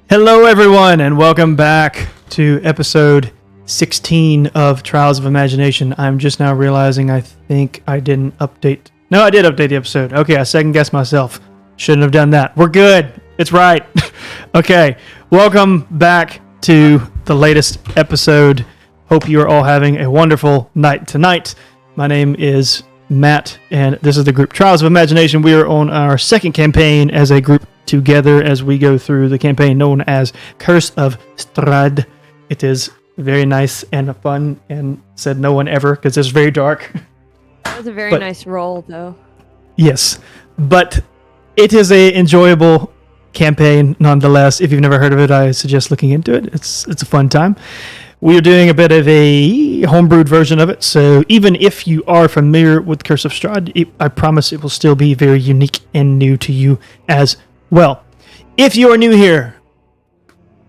Hello, everyone, and welcome back to episode 16 of Trials of Imagination. I'm just now realizing I think I didn't update. No, I did update the episode. Okay, I second-guessed myself. Shouldn't have done that. We're good. It's right. Okay, welcome back to the latest episode. Hope you are all having a wonderful night tonight. My name is Matt, and this is the group Trials of Imagination. We are on our second campaign as a group together as we go through the campaign known as Curse of Strahd. It is very nice and fun, and said no one ever because it's very dark. That was a very nice roll, though. Yes, but it is a enjoyable campaign nonetheless. If you've never heard of it, I suggest looking into it. It's a fun time. We are doing a bit of a homebrewed version of it, so even if you are familiar with Curse of Strahd, I promise it will still be very unique and new to you as well. If you are new here,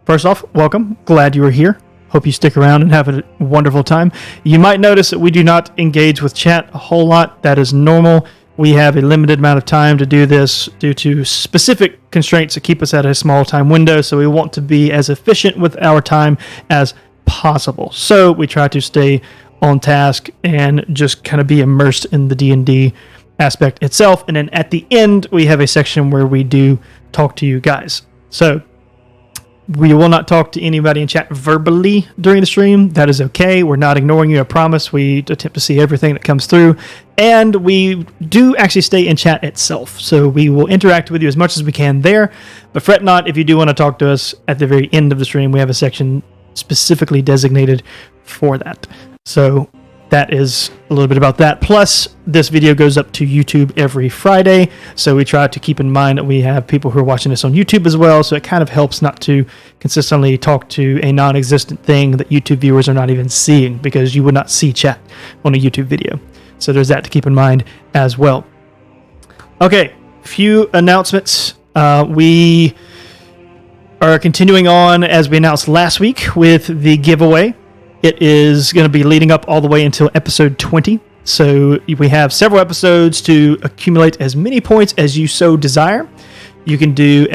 first off, welcome. Glad you are here. Hope you stick around and have a wonderful time. You might notice that we do not engage with chat a whole lot. That is normal. We have a limited amount of time to do this due to specific constraints that keep us at a small time window, so we want to be as efficient with our time as possible. So we try to stay on task and just kind of be immersed in the D&D aspect itself. And then at the end, we have a section where we do talk to you guys. So we will not talk to anybody in chat verbally during the stream. That is okay. We're not ignoring you, I promise. We attempt to see everything that comes through. And we do actually stay in chat itself. So we will interact with you as much as we can there. But fret not if you do want to talk to us at the very end of the stream. We have a section specifically designated for that. So that is a little bit about that. Plus, this video goes up to YouTube every Friday, so we try to keep in mind that we have people who are watching this on YouTube as well, so it kind of helps not to consistently talk to a non-existent thing that YouTube viewers are not even seeing, because you would not see chat on a YouTube video. So there's that to keep in mind as well. Okay, few announcements. We are continuing on as we announced last week with the giveaway. It is going to be leading up all the way until episode 20. So we have several episodes to accumulate as many points as you so desire. You can do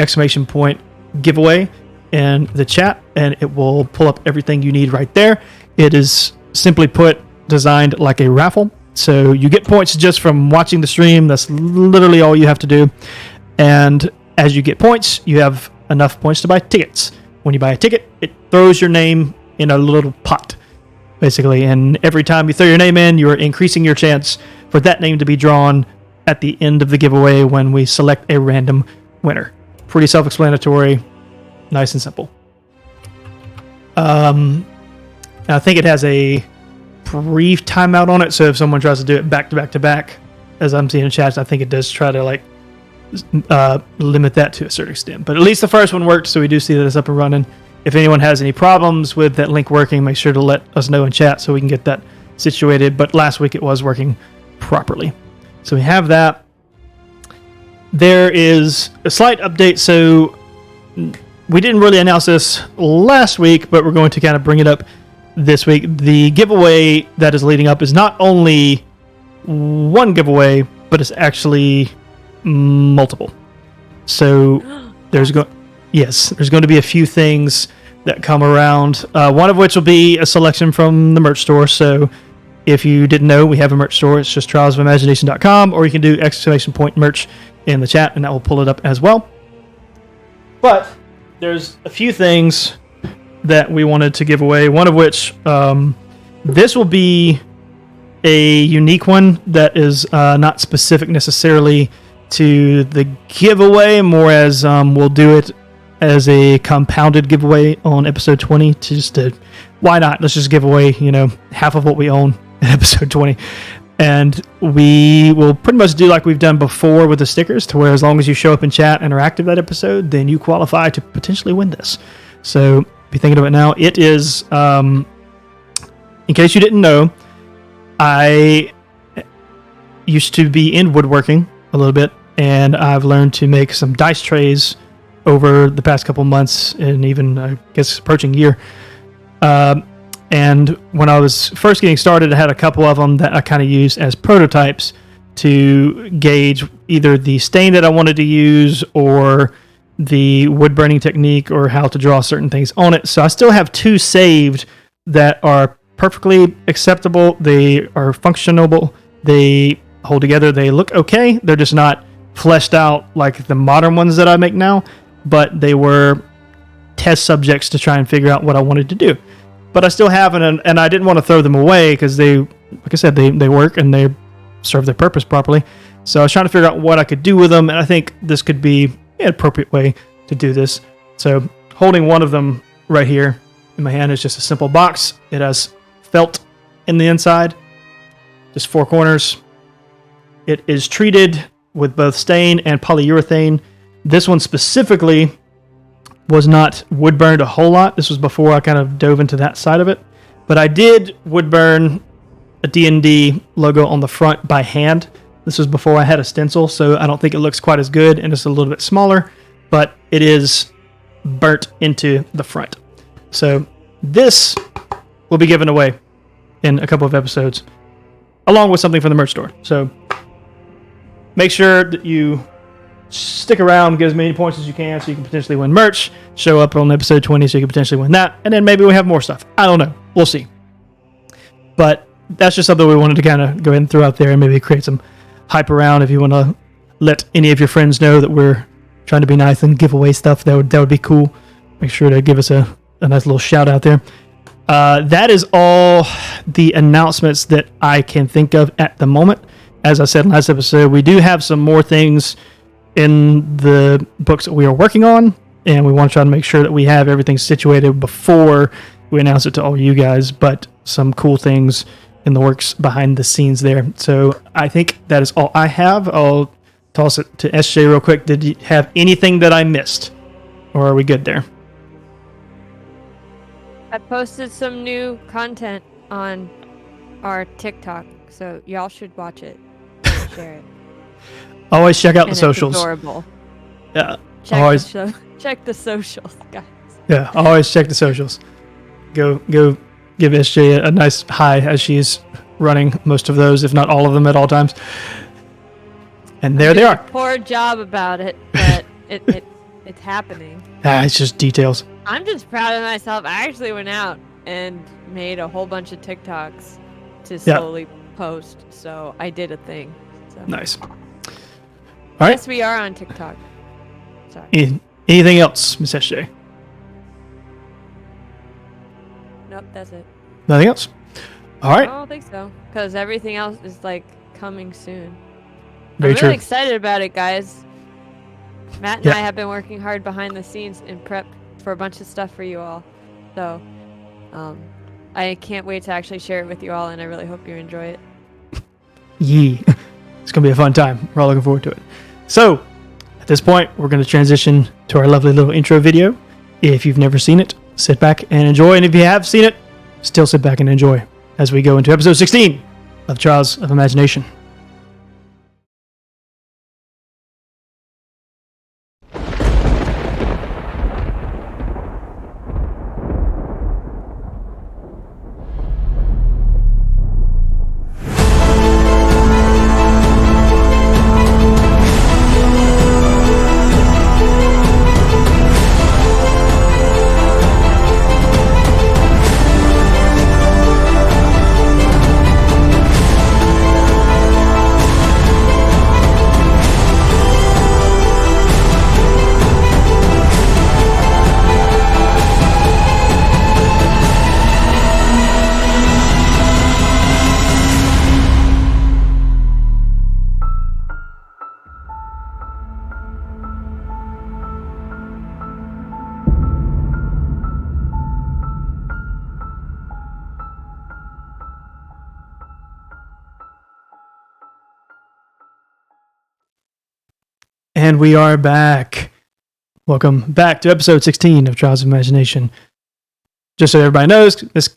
!point giveaway in the chat, and it will pull up everything you need right there. It is, simply put, designed like a raffle. So you get points just from watching the stream. That's literally all you have to do. And as you get points, you have enough points to buy tickets. When you buy a ticket, it throws your name in a little pot, basically, and every time you throw your name in, you're increasing your chance for that name to be drawn at the end of the giveaway when we select a random winner. Pretty self-explanatory, nice and simple. I think it has a brief timeout on it, so if someone tries to do it back to back to back, as I'm seeing in chats, I think it does try to limit that to a certain extent. But at least the first one worked, so we do see that it's up and running. If anyone has any problems with that link working, make sure to let us know in chat so we can get that situated. But last week it was working properly. So we have that. There is a slight update. So we didn't really announce this last week, but we're going to kind of bring it up this week. The giveaway that is leading up is not only one giveaway, but it's actually multiple. So there's going to be a few things that come around, one of which will be a selection from the merch store. So if you didn't know, we have a merch store. It's just trialsofimagination.com, or you can do !point merch in the chat, and that will pull it up as well. But there's a few things that we wanted to give away, one of which, this will be a unique one that is not specific necessarily to the giveaway, more as we'll do it as a compounded giveaway on episode 20 why not? Let's just give away, half of what we own in episode 20. And we will pretty much do like we've done before with the stickers, to where as long as you show up in chat and are active that episode, then you qualify to potentially win this. So be thinking of it now. It is, in case you didn't know, I used to be in woodworking a little bit, and I've learned to make some dice trays over the past couple months, and even, I guess, approaching year. And when I was first getting started, I had a couple of them that I kind of used as prototypes to gauge either the stain that I wanted to use or the wood burning technique or how to draw certain things on it. So I still have 2 saved that are perfectly acceptable. They are functionable. They hold together. They look okay. They're just not fleshed out like the modern ones that I make now, but they were test subjects to try and figure out what I wanted to do. But I still have an, and I didn't want to throw them away because they, like I said, they work and they serve their purpose properly. So I was trying to figure out what I could do with them, and I think this could be an appropriate way to do this. So holding one of them right here in my hand is just a simple box. It has felt in the inside, just 4 corners. It is treated with both stain and polyurethane. This one specifically was not wood burned a whole lot. This was before I kind of dove into that side of it. But I did wood burn a D&D logo on the front by hand. This was before I had a stencil, so I don't think it looks quite as good, and it's a little bit smaller, but it is burnt into the front. So this will be given away in a couple of episodes, along with something from the merch store. So make sure that you stick around, get as many points as you can so you can potentially win merch, show up on episode 20 so you can potentially win that, and then maybe we have more stuff. I don't know. We'll see. But that's just something we wanted to kind of go ahead and throw out there and maybe create some hype around. If you want to let any of your friends know that we're trying to be nice and give away stuff, that would be cool. Make sure to give us a nice little shout out there. That is all the announcements that I can think of at the moment. As I said in last episode, we do have some more things in the books that we are working on, and we want to try to make sure that we have everything situated before we announce it to all you guys, but some cool things in the works behind the scenes there. So I think that is all I have. I'll toss it to SJ real quick. Did you have anything that I missed, or are we good there? I posted some new content on our TikTok, so y'all should watch it and share it. Always check out And the it's socials. adorable. Yeah, Check the socials, guys. yeah. Always check the socials. Go give SJ a nice hi as she's running most of those, if not all of them, at all times. And there they are. Poor job about it, but it's happening. It's just details. I'm just proud of myself. I actually went out and made a whole bunch of TikToks to slowly post, so I did a thing. So. Nice. All right. Yes, we are on TikTok. Sorry. Anything else, Miss SJ? Nope, that's it. Nothing else? All right. I don't think so, because everything else is like coming soon. Very I'm true. really excited about it, guys. Matt and I have been working hard behind the scenes in prep for a bunch of stuff for you all. So, I can't wait to actually share it with you all, and I really hope you enjoy it. It's going to be a fun time. We're all looking forward to it. So, at this point, we're going to transition to our lovely little intro video. If you've never seen it, sit back and enjoy. And if you have seen it, still sit back and enjoy as we go into episode 16 of Trials of Imagination. And we are back. Welcome back to episode 16 of Trials of Imagination. Just so everybody knows, Miss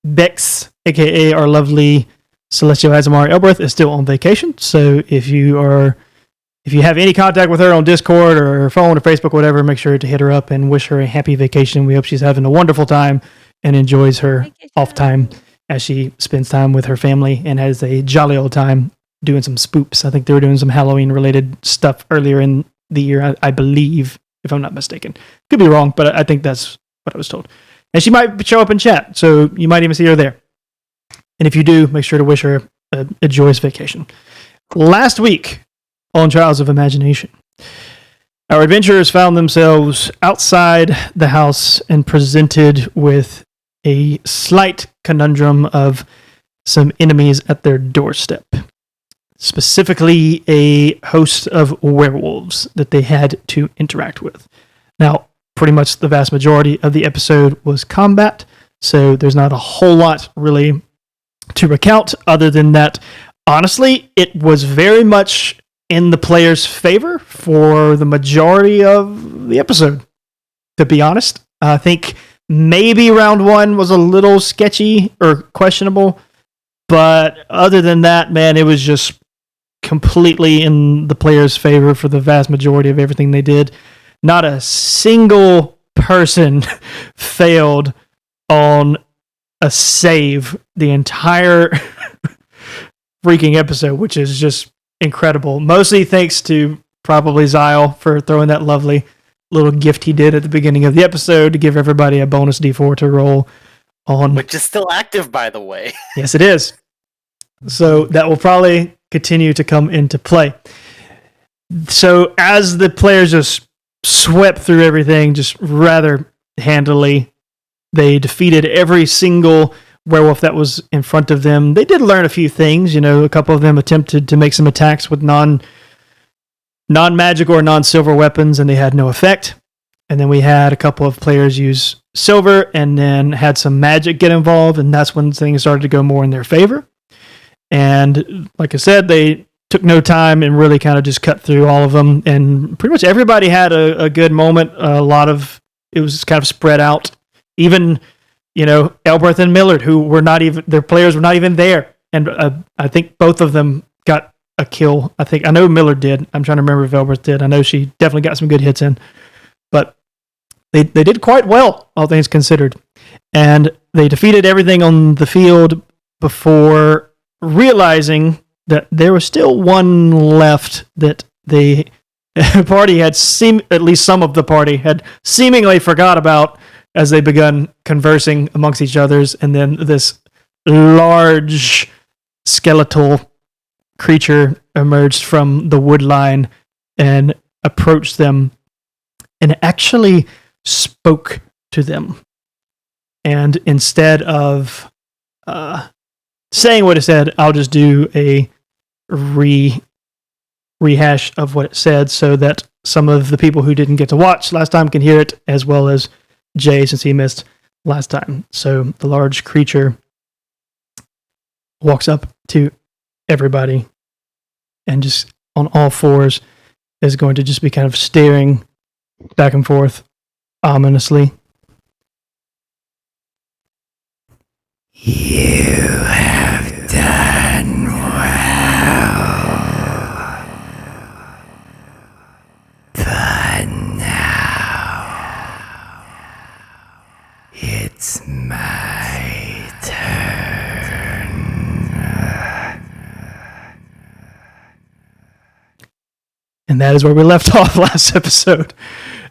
Bex, aka our lovely Celestial Azamari Elberth, is still on vacation. So if you have any contact with her on Discord or phone or Facebook or whatever, make sure to hit her up and wish her a happy vacation. We hope she's having a wonderful time and enjoys her off time as she spends time with her family and has a jolly old time doing some spoops. I think they were doing some Halloween related stuff earlier in the year, I believe. if I'm not mistaken. Could be wrong, but I think that's what I was told. And she might show up in chat, so you might even see her there. And if you do, make sure to wish her a joyous vacation. Last week on Trials of Imagination, our adventurers found themselves outside the house and presented with a slight conundrum of some enemies at their doorstep. Specifically, a host of werewolves that they had to interact with. Now, pretty much the vast majority of the episode was combat, so there's not a whole lot really to recount other than that. Honestly, it was very much in the player's favor for the majority of the episode, to be honest. I think maybe round one was a little sketchy or questionable, but other than that, man, it was just completely in the player's favor for the vast majority of everything they did. Not a single person failed on a save the entire freaking episode, which is just incredible. Mostly thanks to probably Zyle for throwing that lovely little gift he did at the beginning of the episode to give everybody a bonus D4 to roll on. Which is still active, by the way. Yes, it is. So that will probably continue to come into play. So as the players just swept through everything just rather handily, they defeated every single werewolf that was in front of them. They did learn a few things. You know, a couple of them attempted to make some attacks with non-magic or non-silver weapons, and they had no effect. And then we had a couple of players use silver and then had some magic get involved, and that's when things started to go more in their favor. And like I said, they took no time and really kind of just cut through all of them. And pretty much everybody had a good moment. It was kind of spread out. Even, you know, Elberth and Millard, who were not even, their players were not even there. And I think both of them got a kill. I know Millard did. I'm trying to remember if Elberth did. I know she definitely got some good hits in. But they did quite well, all things considered. And they defeated everything on the field before realizing that there was still one left that the party had at least some of the party had seemingly forgot about as they begun conversing amongst each others. And then this large skeletal creature emerged from the wood line and approached them and actually spoke to them. And instead of saying what it said, I'll just do a rehash of what it said so that some of the people who didn't get to watch last time can hear it, as well as Jay, since he missed last time. So the large creature walks up to everybody and just on all fours is going to just be kind of staring back and forth ominously. You have done well. But now it's my turn. And that is where we left off last episode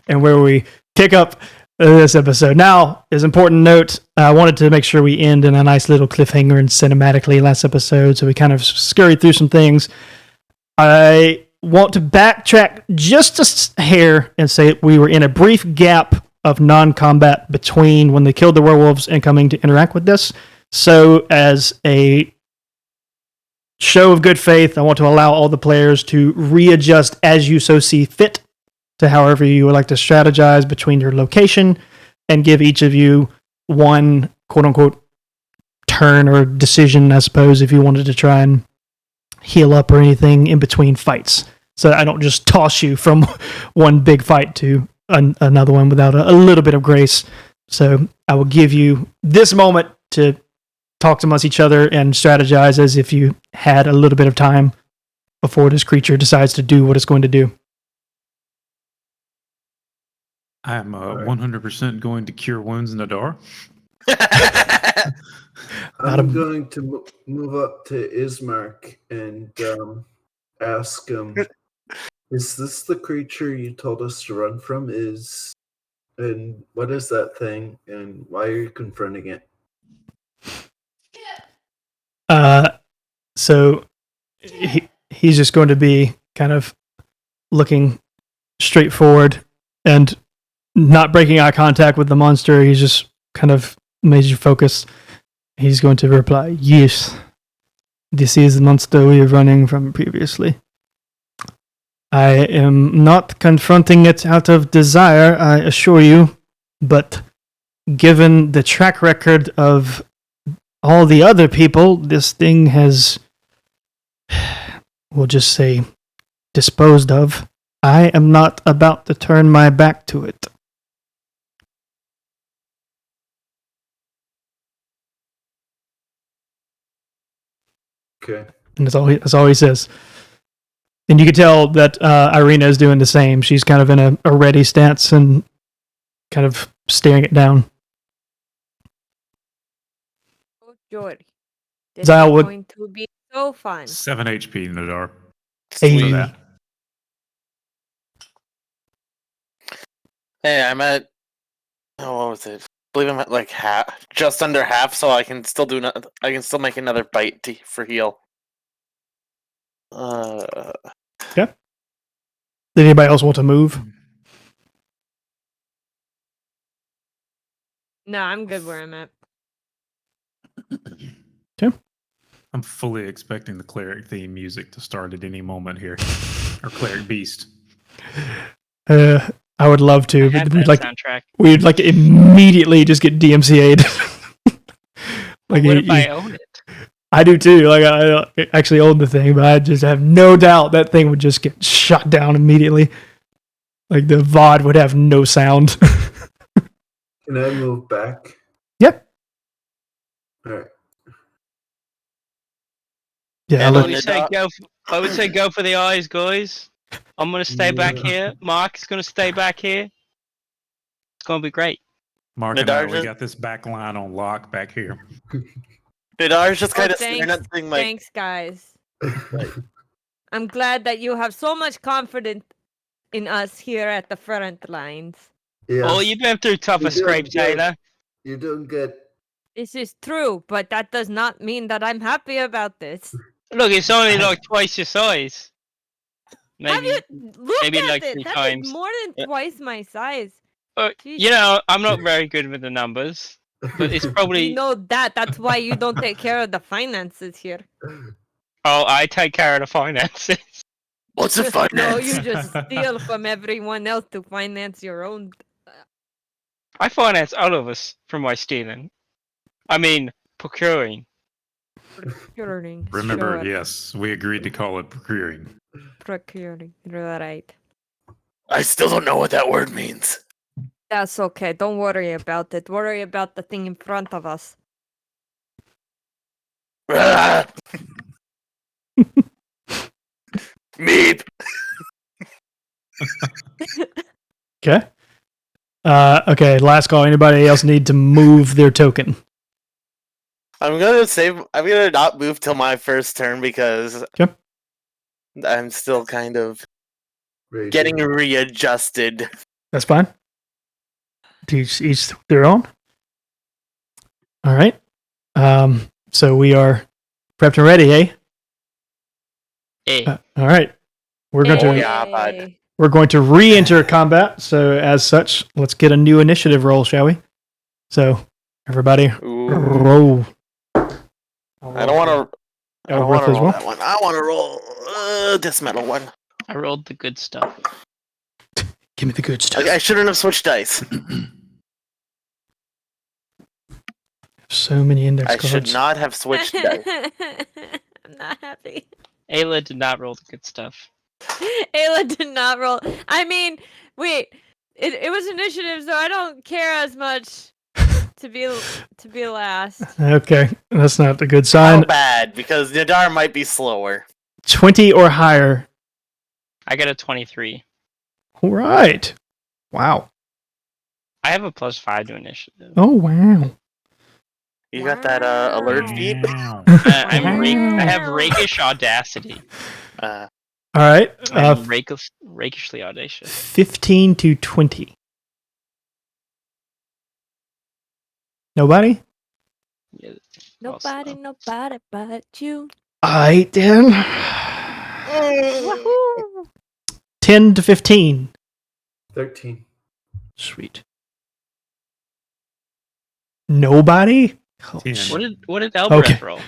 and where we pick up this episode. Now, as an important note, I wanted to make sure we end in a nice little cliffhanger and cinematically last episode, so we kind of scurried through some things. I want to backtrack just a hair and say we were in a brief gap of non-combat between when they killed the werewolves and coming to interact with this. So as a show of good faith, I want to allow all the players to readjust as you so see fit to however you would like to strategize between your location and give each of you one quote-unquote turn or decision, I suppose, if you wanted to try and heal up or anything in between fights. So I don't just toss you from one big fight to another one without a little bit of grace. So I will give you this moment to talk amongst each other and strategize as if you had a little bit of time before this creature decides to do what it's going to do. I'm 100% going to cure wounds in Nadar. I'm going to move up to Ismark and ask him, Is this the creature you told us to run from? And what is that thing? And why are you confronting it? So he's just going to be kind of looking straight forward and not breaking eye contact with the monster. He's just kind of major focus. He's going to reply, "Yes, this is the monster we were running from previously. I am not confronting it out of desire, I assure you, but given the track record of all the other people, this thing has, we'll just say, disposed of. I am not about to turn my back to it." Okay. And that's all he says. And you can tell that Irina is doing the same. She's kind of in a ready stance and kind of staring it down. Oh, joy. This Zyle is would- going to be so fun. 7 HP, Nadar. Hey. For that. Hey, I'm at. Oh, what was it? I believe I'm at like half, just under half, so I can still do. I can still make another bite for heal. Did anybody else want to move? No, I'm good where I'm at. I'm fully expecting the cleric theme music to start at any moment here. Or cleric beast. I would love to, I have but that soundtrack. we'd like immediately just get DMCA'd. What if I own it? I do too. Like I actually own the thing, but I just have no doubt that thing would just get shut down immediately. Like the VOD would have no sound. Can I move back? Yep. All right. Yeah. And Look, on the I would say go for the eyes, guys. I'm gonna stay back here. Mark is gonna stay back here. It's gonna be great. Mark and I, Nadar we got this back line on lock back here. Nadar's just Oh, kind of staring thanks, at the thing like, thanks, guys. I'm glad that you have so much confidence in us here at the front lines. Yeah. Oh, you've been through tougher You're doing scrapes, good. Taylor. You're doing good. This is true, but that does not mean that I'm happy about this. Look, it's only like twice your size. Have Maybe. you look maybe at like it? 3 That times. is more than twice my size. You know, I'm not very good with the numbers, but it's We probably. know that. That's why you don't take care of the finances here. Oh, I take care of the finances. "What's the finance?" No, you just steal from everyone else to finance your own. I finance all of us from my stealing. I mean, procuring. Procuring. Remember, sure. yes, we agreed to call it procuring. Procuring. Right. I still don't know what that word means. That's okay. Don't worry about it. Worry about the thing in front of us. Ah! Meep. okay. Okay. Last call. Anybody else need to move their token? I'm gonna not move till my first turn because Okay. I'm still kind of Raging. getting readjusted. That's fine. Each their own. All right. So we are prepped and ready, eh? Eh. All right. We're going Oh, to yeah, bud. Yay. we're going to re-enter combat. So as such, let's get a new initiative roll, shall we? So everybody, Ooh. roll. I don't want to. I Oh, don't want Riff to as roll well? that one. I want to roll this metal one. I rolled the good stuff. Give me the good stuff. I shouldn't have switched dice. So many index I cards. should not have switched dice. I'm not happy. Ayla did not roll the good stuff. Ayla did not roll. I mean, wait. It was initiative, so I don't care as much to be last. Okay, that's not a good How sign. bad? Because Nadar might be slower. 20 or higher. I got a 23. All right. Wow. I have a +5 to initiative. Oh, wow. You got that alert feed? Wow. I have rakish audacity. Uh, All right. I'm rakishly audacious. 15 to 20. Nobody? Yeah, Nobody but you. All right, then. Woohoo! 10 to 15. 13. Sweet. Nobody? Oh, 10. What did Elbreth Okay. roll?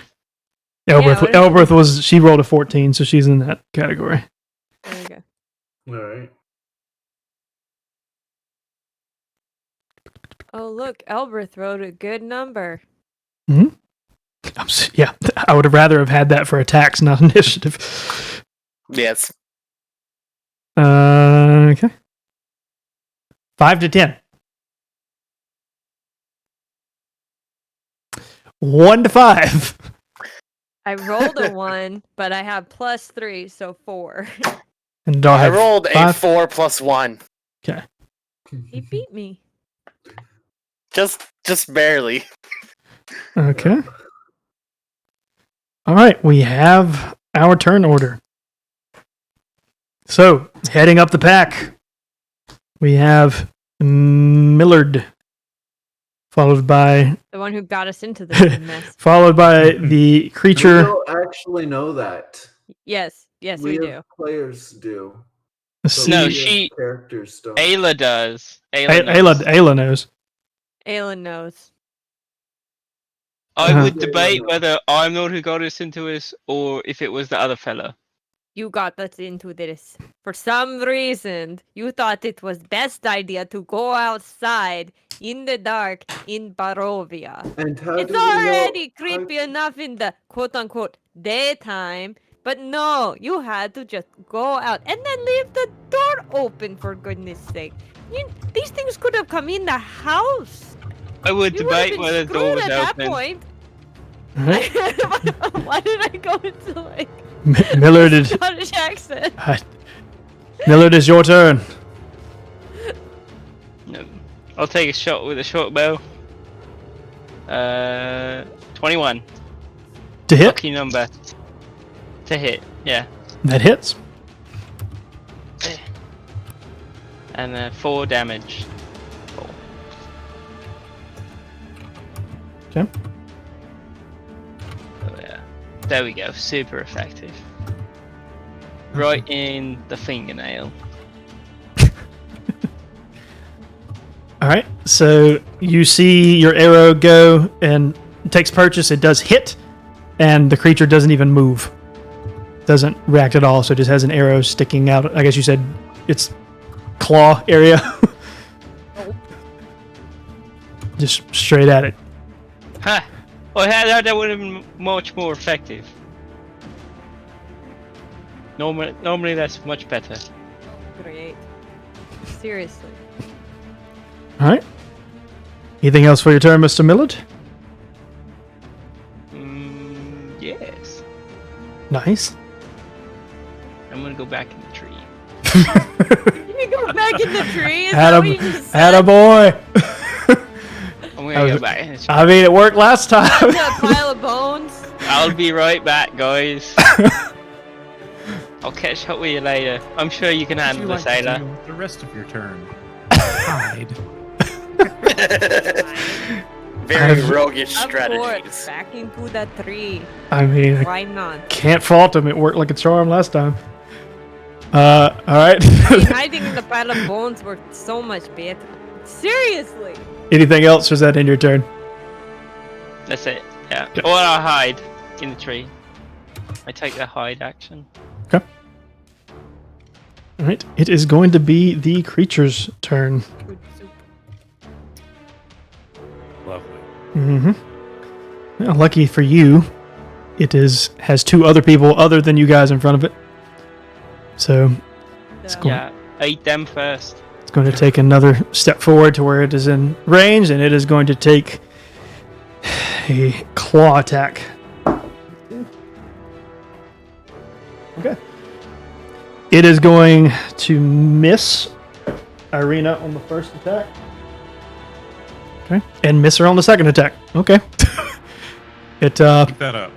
Elbreth she rolled a 14, so she's in that category. There we go. All right. Oh, look, Elbreth wrote a good number. Yeah, I would have rather have had that for attacks, not initiative. Yes. Okay. 5 to 10. 1 to 5. I rolled a 1, but I have +3, so 4. And do I I have rolled a 5? 4 plus 1. Okay. He beat me. Just barely. Okay. All right, we have our turn order. So, heading up the pack, we have Millard, followed by The one who got us into this mess. followed by the We creature. don't actually know that. Yes, we as do. Players do. No, We as she- characters don't. Ayla does. knows. Ayla knows. Aelin knows. I Uh-huh. would debate whether I'm the one who got us into this or if it was the other fella. You got us into this. For some reason, you thought it was best idea to go outside in the dark in Barovia. And how It's do we know- already creepy enough in the quote-unquote daytime, but no, you had to just go out and then leave the door open, for goodness sake. These things could have come in the house. I would You would have debate been whether the door screwed was at that open. point. All right. Why did I go into like Millard, is, Scottish accent? Millard is your turn. No. I'll take a shot with a short bow. 21. To hit? Lucky number. To hit, yeah. That hits. And 4 damage. 4. Okay. Oh yeah. There we go. Super effective. Right in the fingernail. All right. So you see your arrow go and it takes purchase. It does hit, and the creature doesn't even move. Doesn't react at all. So it just has an arrow sticking out. I guess you said its claw area. Just straight at it. Ha! Well, that would have been much more effective. Normally that's much better. Great. Seriously. All right. Anything else for your turn, Mr. Millard? Yes. Nice. I'm gonna go back in the tree. You can go back in the tree. Is that what you just said? Attaboy. I'm gonna go back in the tree. I mean, it worked last time. That pile of bones. I'll be right back, guys. I'll catch up with you later. I'm sure you can Would handle you this, like to Ayla. do the rest of your turn? Hide. Very I've- roguish Of course, strategies. back into the tree. I mean, I Why not? can't fault him. It worked like a charm last time. All right. I mean, hiding in the pile of bones worked so much better. Seriously. Anything else, or is that in your turn? That's it. Yeah. Okay. Or I'll hide in the tree. I take the hide action. Okay. All right. It is going to be the creature's turn. Good soup. Lovely. Mm-hmm. Well, lucky for you, it has 2 other people other than you guys in front of it. So So, Cool. Yeah. Eat them first. it's going to take another step forward to where it is in range, and it is going to take a claw attack. Okay. It is going to miss Irina on the first attack. Okay. And miss her on the second attack. Okay. It Keep that up.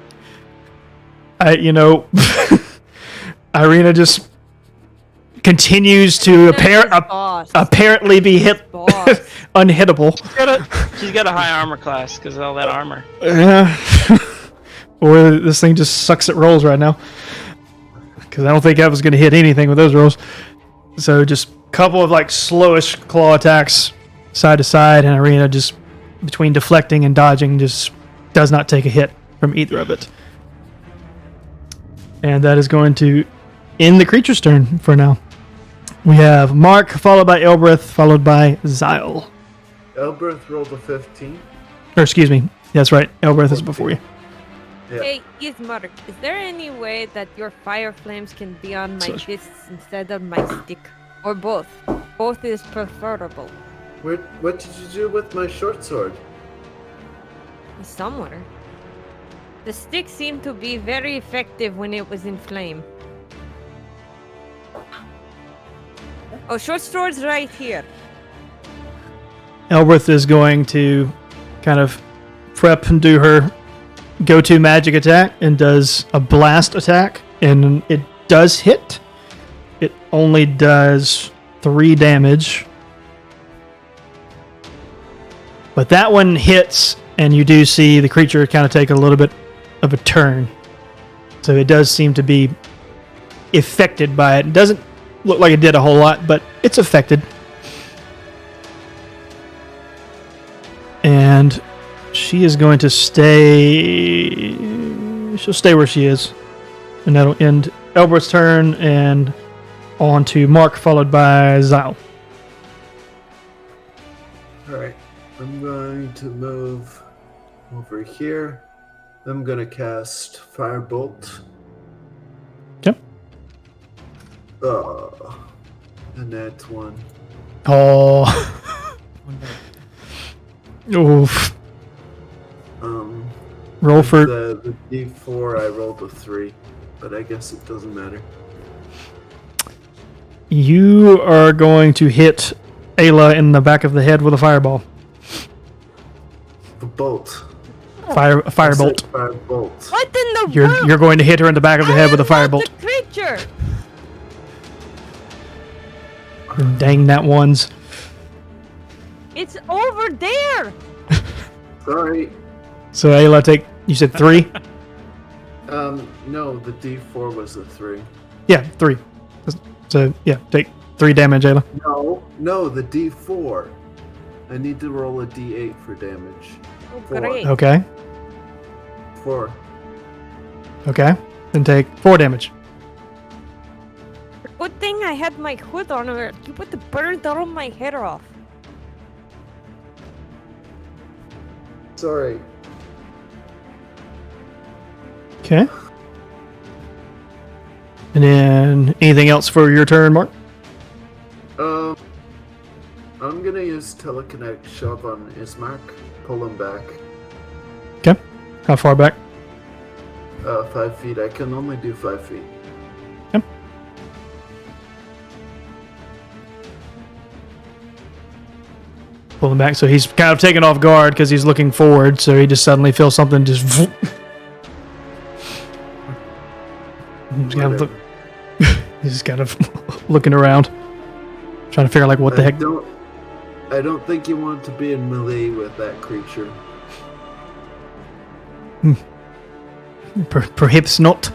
I Irina just continues to Boss. apparently be hit Boss. unhittable. She's got a high armor class because of all that armor. Yeah. Or this thing just sucks at rolls right now. Because I don't think I was going to hit anything with those rolls. So just a couple of like slowish claw attacks side to side, and Irina just between deflecting and dodging just does not take a hit from either of it. And that is going to end the creature's turn for now. We have Mark, followed by Elbreth, followed by Zyle. Elbreth rolled a 15. Or excuse me. That's right. Elbreth is before you. Yeah. Hey, Ismark, is there any way that your fire flames can be on my fists instead of my stick? Or both? Both is preferable. What did you do with my short sword? Somewhere. The stick seemed to be very effective when it was in flame. Oh, short sword's right here. Elbreth is going to kind of prep and do her go-to magic attack and does a blast attack, and it does hit. It only does 3 damage. But that one hits, and you do see the creature kind of take a little bit of a turn. So it does seem to be affected by it. It doesn't look like it did a whole lot, but it's affected. And she is going to stay... She'll stay where she is. And that'll end Elbert's turn, and on to Mark, followed by Zyle. Alright, I'm going to move over here. I'm going to cast Firebolt. Yep. And that's 1. Oh. Oof. Roll for... The D4, I rolled a 3. But I guess it doesn't matter. You are going to hit Ayla in the back of the head with a fireball. The bolt. Firebolt. Firebolt. What in the world? You're going to hit her in the back of the head with a firebolt. The creature. Dang that ones. It's over there. Sorry. So Ayla, take... You said 3? No, the D4 was a 3. Yeah, 3. So, yeah, take 3 damage, Ayla. No, the D4. I need to roll a D8 for damage. Oh, 4. great. Okay. 4. Okay. Then take 4 damage. Good thing I had my hood on, or you would have burned all my hair off. Sorry. Okay. And then anything else for your turn, Mark? I'm gonna use telekinetic shove on Ismark. Pull him back. Okay. How far back? 5 feet. I can only do 5 feet. Okay. Pull him back, so he's kind of taken off guard because he's looking forward, so he just suddenly feels something just... He's kind of, he's just kind of looking around, trying to figure out like what the heck. I don't think you want to be in melee with that creature. Perhaps not.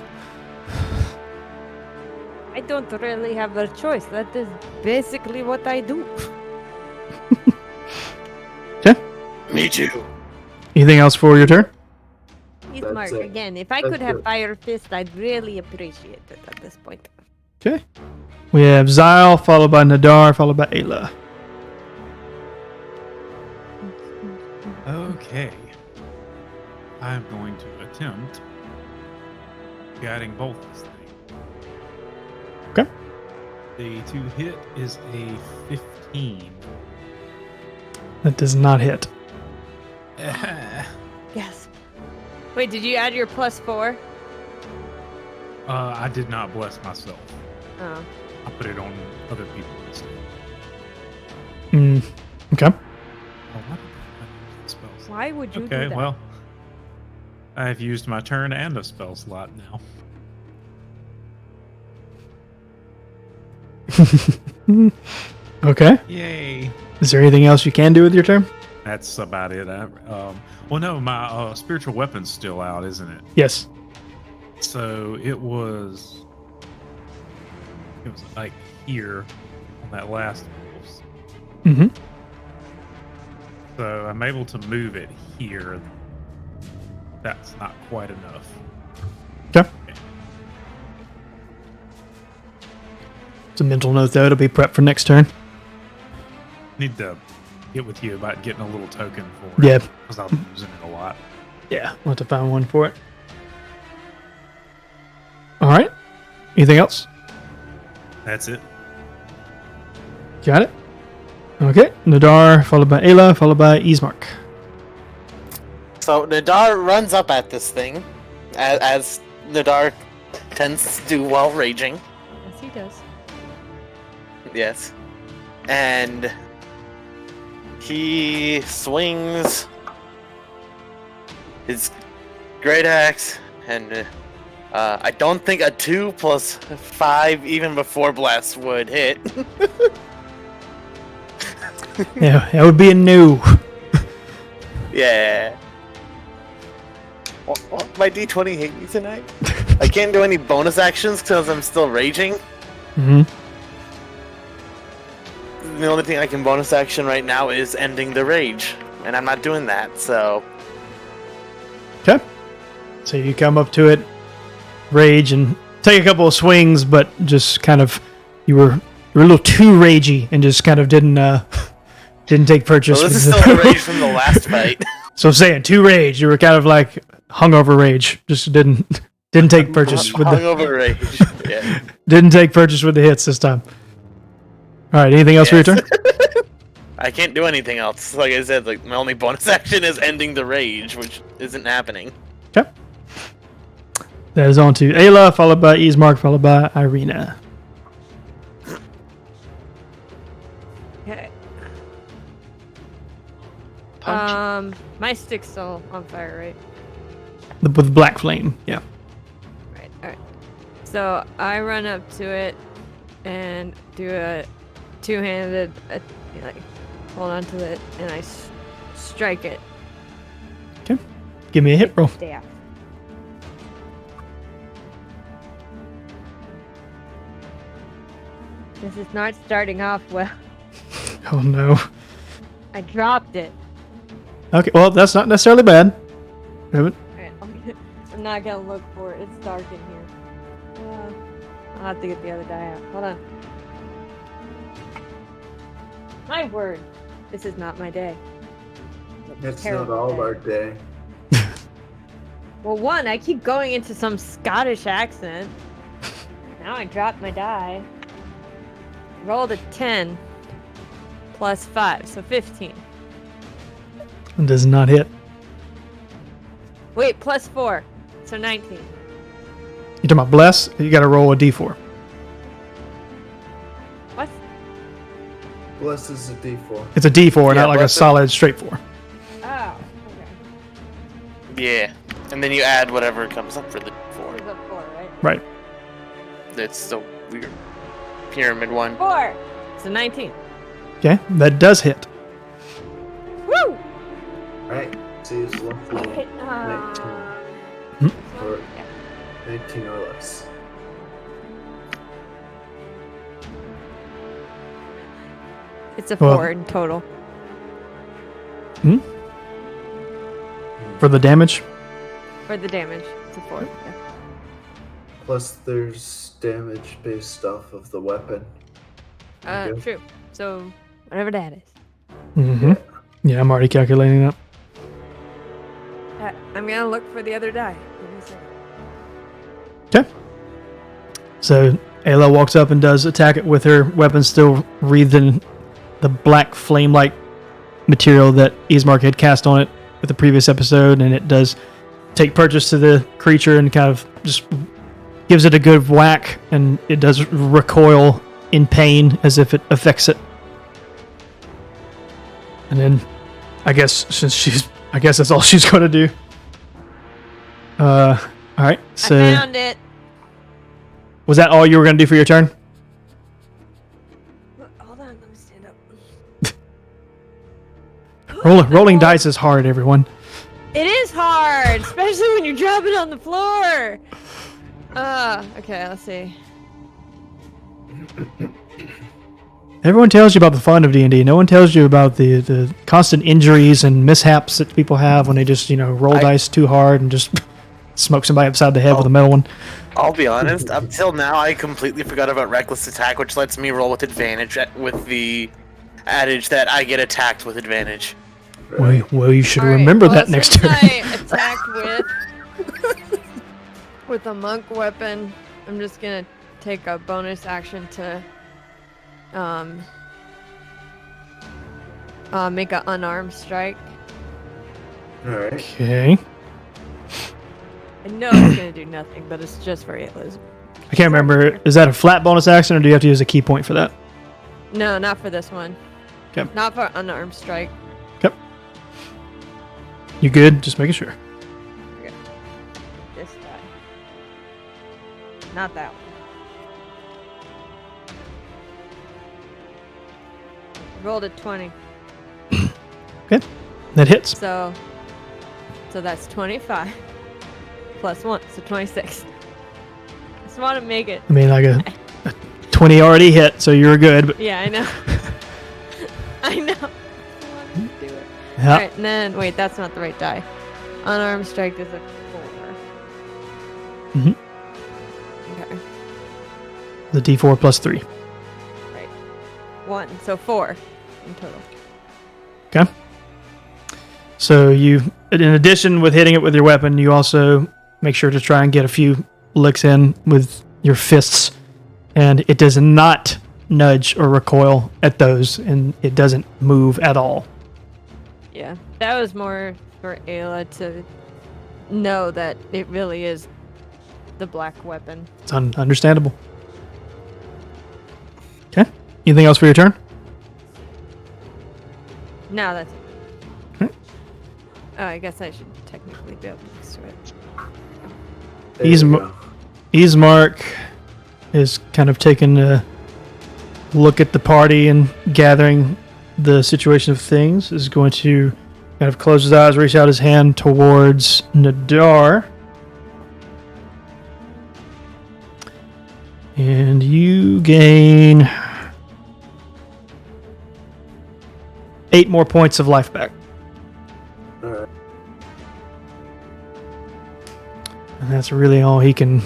I don't really have a choice. That is basically what I do. Okay. Me too. Anything else for your turn? Ismark, it. again, if I That's could have it. Fire Fist, I'd really appreciate it at this point. Okay. We have Zyle, followed by Nadar, followed by Ayla. Okay. I'm going to attempt guiding bolt this thing. Okay. The to hit is a 15. That does not hit. Yes. Wait, did you add your +4? I did not bless myself. Oh. I put it on other people instead. Okay. Oh, why did I use spells? Why would you do Okay, that? well, I've used my turn and a spell slot now. Okay. Yay. Is there anything else you can do with your turn? That's about it. Well, no, my spiritual weapon's still out, isn't it? Yes. So it was like here on that last wolf. Mm-hmm. So I'm able to move it here. That's not quite enough. Okay. It's a mental note, though. It'll be prepped for next turn. Need to get with you about getting a little token for it. Yeah. Because I'll be using it a lot. Yeah, we'll have to find one for it. All right. Anything else? That's it. Got it. Okay. Nadar, followed by Ayla, followed by Ismark. So Nadar runs up at this thing, as Nadar tends to do while raging. Yes, he does. Yes. And he swings his great axe, and I don't think a 2 plus 5 even before blast would hit. Yeah, that would be a no. Yeah. My D20 hate me tonight. I can't do any bonus actions because I'm still raging. Mm-hmm. The only thing I can bonus action right now is ending the rage, and I'm not doing that, so... Okay. So you come up to it, rage, and take a couple of swings, but just kind of you were a little too ragey and just kind of didn't take purchase. Well, this with is still the rage from the last fight. So saying too rage, you were kind of like hungover rage, just didn't take purchase with the Hungover rage. Yeah. didn't take purchase with the hits this time. All right, anything else for your turn? I can't do anything else. Like I said, like my only bonus action is ending the rage, which isn't happening. Okay. That is on to Ayla, followed by Ismark, followed by Irina. Okay. Punch. My stick's still on fire, right? With black flame, yeah. Right. All right. So I run up to it and do a two-handed, like hold on to it, and I strike it. Okay. Give me a hit roll. Staff. This is not starting off well. Oh no. I dropped it. Okay, well that's not necessarily bad. Alright. Alright, I'm not gonna look for it. It's dark in here. I'll have to get the other die out. Hold on. My word. This is not my day. It's Terrible not all day. our day. Well, one, I keep going into some Scottish accent. Now I dropped my die. Rolled a 10 plus 5, so 15. It does not hit. Wait, plus 4, so 19. You're talking about bless? You gotta roll a d4. What? Bless is a D4. It's a d4, Yeah, not like a bless it. solid straight 4. Oh, okay. Yeah. And then you add whatever comes up for the 4. It's a 4, right? Right. It's the weird pyramid one. 4! So 19. Okay, that does hit. Woo! Right? See, it's roughly Hit, 19 or 19 or less. It's a Well- 4 in total. For the damage? For the damage, it's a 4. Yeah. Plus, there's damage based off of the weapon. Okay. True. So, whatever that is. Mm-hmm. Yeah, I'm already calculating that. I'm gonna look for the other die. Give me a second. Okay. So Ayla walks up and does attack it with her weapon still wreathed in the black flame-like material that Ismark had cast on it with the previous episode, and it does take purchase to the creature and kind of just gives it a good whack, and it does recoil in pain as if it affects it. And then, I guess that's all she's going to do. All right. So I found it. was that all you were going to do for your turn? Rolling dice is hard, everyone. It is hard, especially when you drop it on the floor. Okay, let's see. Everyone tells you about the fun of D&D. No one tells you about the constant injuries and mishaps that people have when they just, roll dice too hard and just smoke somebody upside the head with a metal one. I'll be honest, up till now I completely forgot about reckless attack, which lets me roll with advantage with the adage that I get attacked with advantage. Well, you should All right, remember that next since turn. I attacked with a monk weapon, I'm just gonna take a bonus action to make an unarmed strike. Alright. Okay. I know it's gonna do nothing, but it's just for Ayla's. I can't remember. Is that a flat bonus action, or do you have to use a key point for that? No, not for this one. Okay. Not for unarmed strike. Okay. You good? Just making sure. This guy. Not that one. Rolled a 20. Okay. That hits. So that's 25 plus 1, so 26. Just want to make it. I mean, like a 20 already hit, so you're good. But Yeah, I know. I know. I wanted to do it. yeah. Alright, and then, wait, that's not the right die. Unarmed strike is a 4. Mhm. Okay. The D4 plus 3. Right. 1, so 4 in total. Okay. So you, in addition with hitting it with your weapon, you also make sure to try and get a few licks in with your fists, and it does not nudge or recoil at those, and it doesn't move at all. Yeah, that was more for Ayla to know that it really is the black weapon. It's understandable. Okay. Anything else for your turn? No, that's it. Okay. Oh, I guess I should technically be up next to it. There you go. Ismark is kind of taking a look at the party and gathering the situation of things. Is going to kind of close his eyes, reach out his hand towards Nadar. And you gain 8 more points of life back. Alright. And that's really all he can.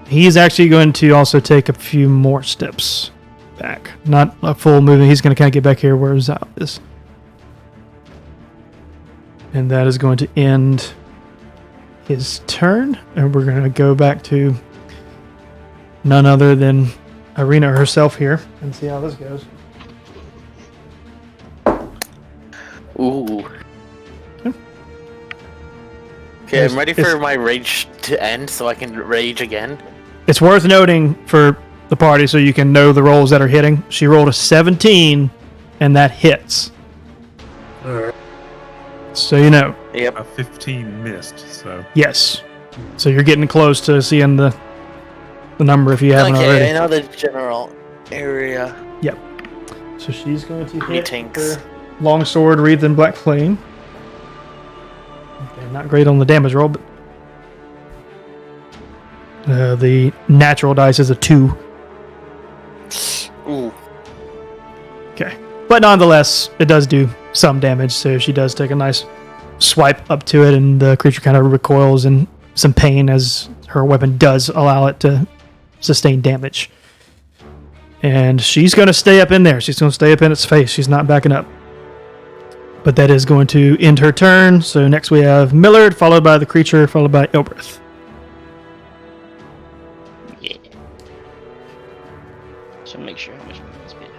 He's actually going to also take a few more steps back. Not a full movement. He's going to kind of get back here where Zal is. And that is going to end his turn. And we're going to go back to none other than Irina herself here and see how this goes. Ooh. Okay, I'm ready for my rage to end so I can rage again. It's worth noting for the party so you can know the rolls that are hitting. She rolled a 17, and that hits. Alright. So you know. Yep. A 15 missed, so Yes. So you're getting close to seeing the number if you haven't Okay, already. I know the general area. Yep. So she's going to hit Greetings. her longsword wreathed in black flame. Okay, not great on the damage roll, but the natural dice is a 2. Ooh. Okay. But nonetheless, it does do some damage, so she does take a nice swipe up to it, and the creature kind of recoils in some pain as her weapon does allow it to sustain damage. And she's going to stay up in there. She's going to stay up in its face. She's not backing up. But that is going to end her turn. So next we have Millard, followed by the creature, followed by Ilbrith. Yeah. So make sure how much money is paid.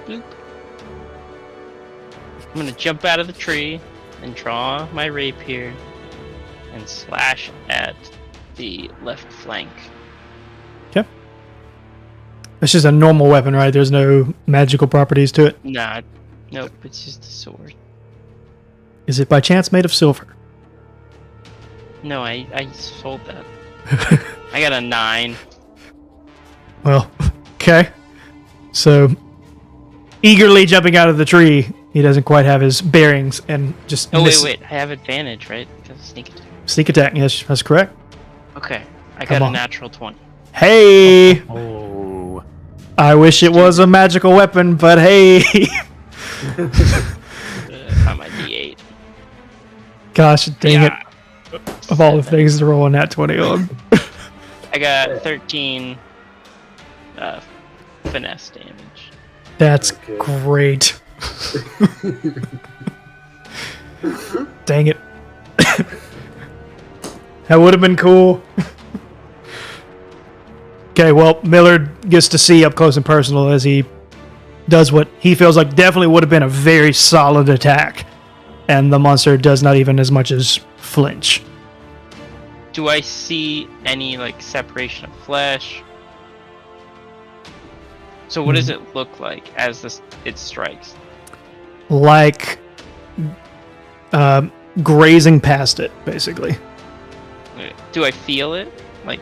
Bloop. I'm gonna jump out of the tree and draw my rapier and slash at the left flank. It's just a normal weapon, right? There's no magical properties to it. Nah, nope, it's just a sword. Is it by chance made of silver? No, I sold that. I got a 9. Well, okay. So, eagerly jumping out of the tree, he doesn't quite have his bearings and just Oh, miss- wait. I have advantage, right? Because of sneak attack. Sneak attack, yes, that's correct. Okay. I Come got a on. natural 20. Hey! Oh. I wish it was a magical weapon, but hey! On my D8. Gosh dang it. Of all the things to roll on that 20 on. I got 13 finesse damage. That's Okay. great. Dang it. That would have been cool. Okay, well, Millard gets to see up close and personal as he does what he feels like definitely would have been a very solid attack. And the monster does not even as much as flinch. Do I see any like separation of flesh? So what does it look like as it strikes? Like grazing past it, basically. Do I feel it? Like,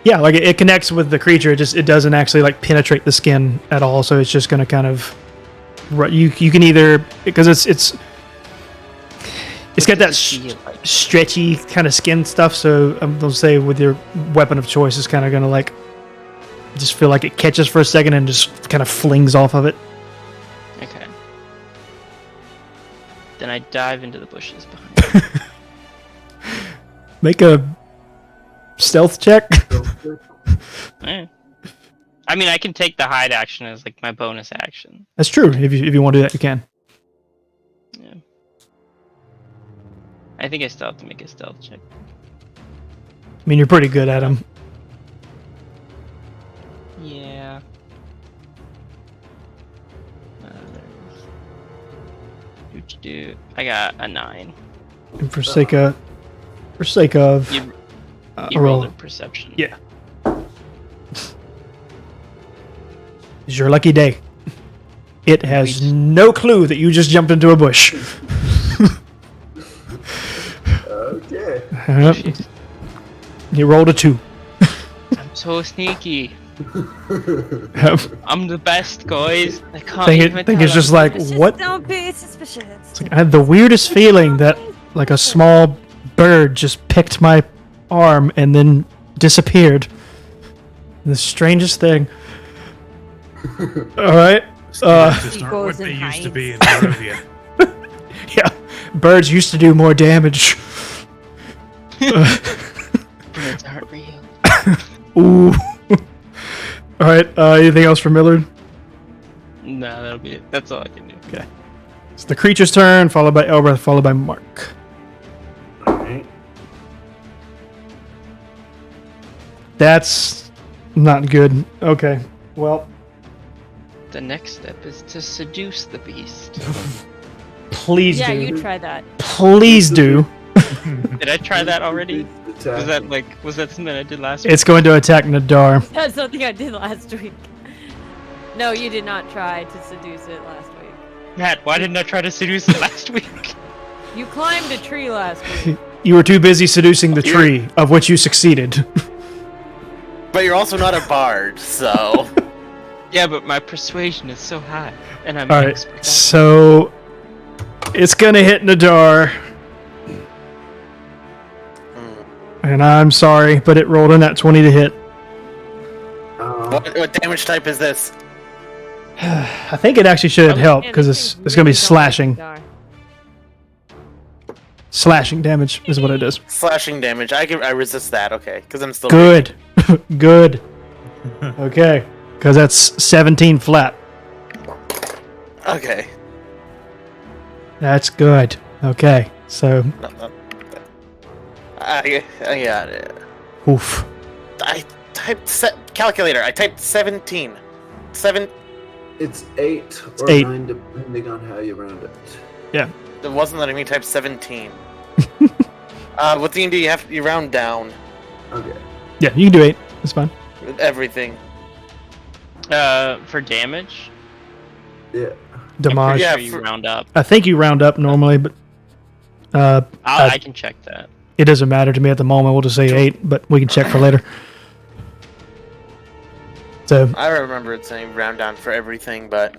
Yeah, like it connects with the creature. It doesn't actually like penetrate the skin at all. So it's just going to kind of you can either because it's got that feel like? stretchy kind of skin stuff. So they'll say with your weapon of choice, it's kind of going to like just feel like it catches for a second and just kind of flings off of it. Okay. Then I dive into the bushes behind. Make a stealth check. Eh. I mean, I can take the hide action as like my bonus action. That's true. If you want to do that, you can. Yeah. I think I still have to make a stealth check. I mean, you're pretty good at them. Yeah. Do. I got a 9. And for sake of You a rolled roll, a perception. yeah, it's your lucky day. It has no clue that you just jumped into a bush. Okay. Jeez. You rolled a 2. I'm so sneaky. I I'm the best, guys. I can't think even it's tell just them. like Just what? don't be suspicious. It's like, I had the weirdest feeling that like a small bird just picked my arm and then disappeared. The strangest thing. All right. Just He aren't goes what they and used to hides. be in Barovia. Yeah, birds used to do more damage. Birds aren't real. Ooh. All right. Anything else for Millard? No, that'll be it. That's all I can do. It's the creature's turn, followed by Elbreth, followed by Mark. Alright. That's not good. Okay. Well, The next step is to seduce the beast. please Yeah, do. you try that. Please do. Did I try that already? Attack. Was that something I did last week? It's going to attack Nadar. That's something I did last week. No, you did not try to seduce it last week. Matt, why didn't I try to seduce it last week? You climbed a tree last week. You were too busy seducing the tree, of which you succeeded. But you're also not a bard, so. Yeah, but my persuasion is so high, and I'm All right. expert at it. So it's gonna hit Nadar, and I'm sorry, but it rolled in that 20 to hit. What damage type is this? I think it actually should help And because this it's thing gonna be really don't like slashing. Nadar. Slashing damage is what it is. Slashing damage. I resist that. Okay, because I'm still Good. Good. Okay. Because that's 17 flat. Okay. That's good. Okay. So, No. I got it. oof. I typed calculator. I typed 17. 7. It's 8 or 8. 9 depending on how you round it. Yeah. It wasn't letting me type 17. With D&D, you round down Okay. Yeah, you can do 8. That's fine. with everything. For damage? Yeah. Damage. I'm Yeah, pretty sure you for- round up. I think you round up normally, but I can check that. It doesn't matter to me at the moment. We'll just say 8, but we can check for later. So I remember it saying round down for everything, but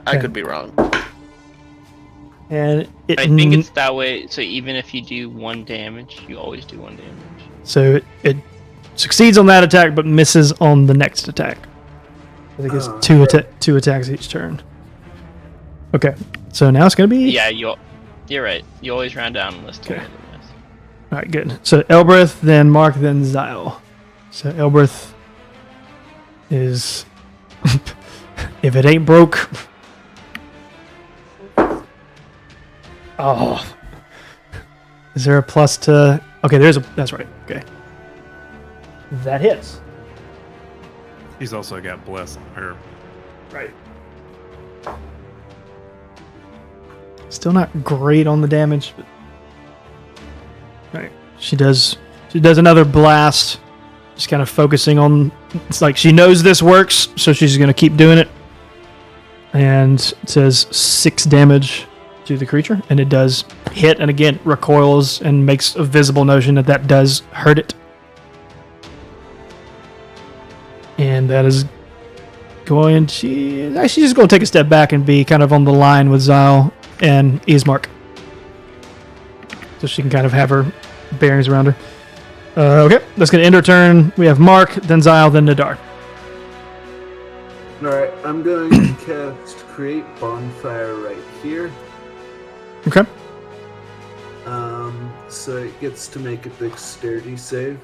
I Okay. could be wrong. and it I think it's that way. So even if you do 1 damage, you always do 1 damage. so it succeeds on that attack, but misses on the next attack. I think it's two attacks each turn. Okay, so now it's gonna be Yeah, you're right. You always round down unless Okay. told otherwise. All right, good. So Elbreth, then Mark, then Zyle. So Elbreth is if it ain't broke. Oh, is there a plus to? Okay, there's a. That's right. Okay, that hits. He's also got bless on her. Right. Still not great on the damage, but right. She does another blast, just kind of focusing on. It's like she knows this works, so she's gonna keep doing it. And it says 6 damage to the creature, and it does hit, and again recoils and makes a visible notion that does hurt it. And that is going. She's actually just going to take a step back and be kind of on the line with Zyle and Ismark, so she can kind of have her bearings around her. Okay, that's going to end her turn. We have Mark, then Zyle, then Nadar. Alright, I'm going to cast Create Bonfire right here. Okay. So it gets to make a dexterity save.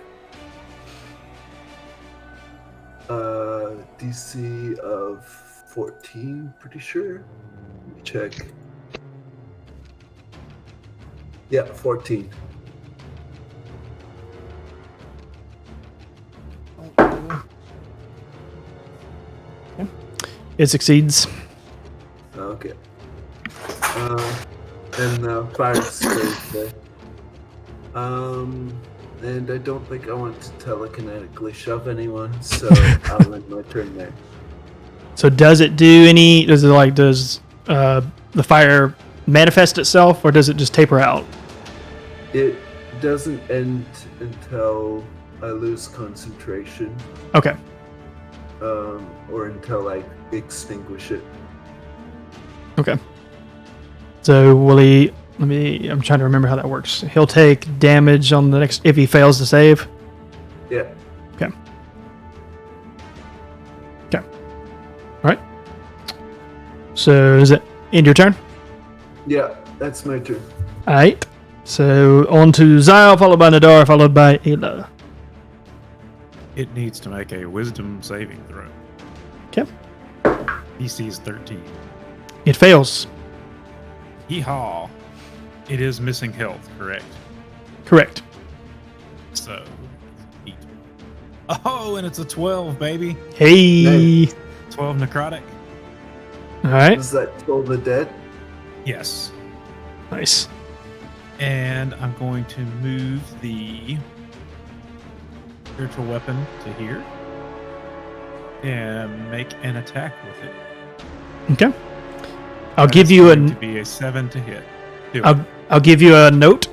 DC of 14, pretty sure. Let me check. Yeah, 14. It succeeds. Okay. And fire stays there. And I don't think I want to telekinetically shove anyone, so I'll end my turn there. So does it do any? Does the fire manifest itself, or does it just taper out? It doesn't end until I lose concentration, Okay. or until I extinguish it. Okay. So will he? I'm trying to remember how that works. He'll take damage on the next if he fails to save. Yeah. Okay. Okay. All right. So is it end your turn? Yeah, that's my turn. All right. So on to Zyle, followed by Nadar, followed by Ayla. It needs to make a wisdom saving throw. Okay. DC is 13. It fails. Yeehaw. It is missing health, correct? Correct. So, 8. Oh, and it's a 12, baby. Hey. 12 necrotic? All right. Does that kill the dead? Yes. Nice. And I'm going to move the spiritual weapon to here and make an attack with it. Okay. I'll That give is you going to be a 7 to hit. Do it. I'll give you a note.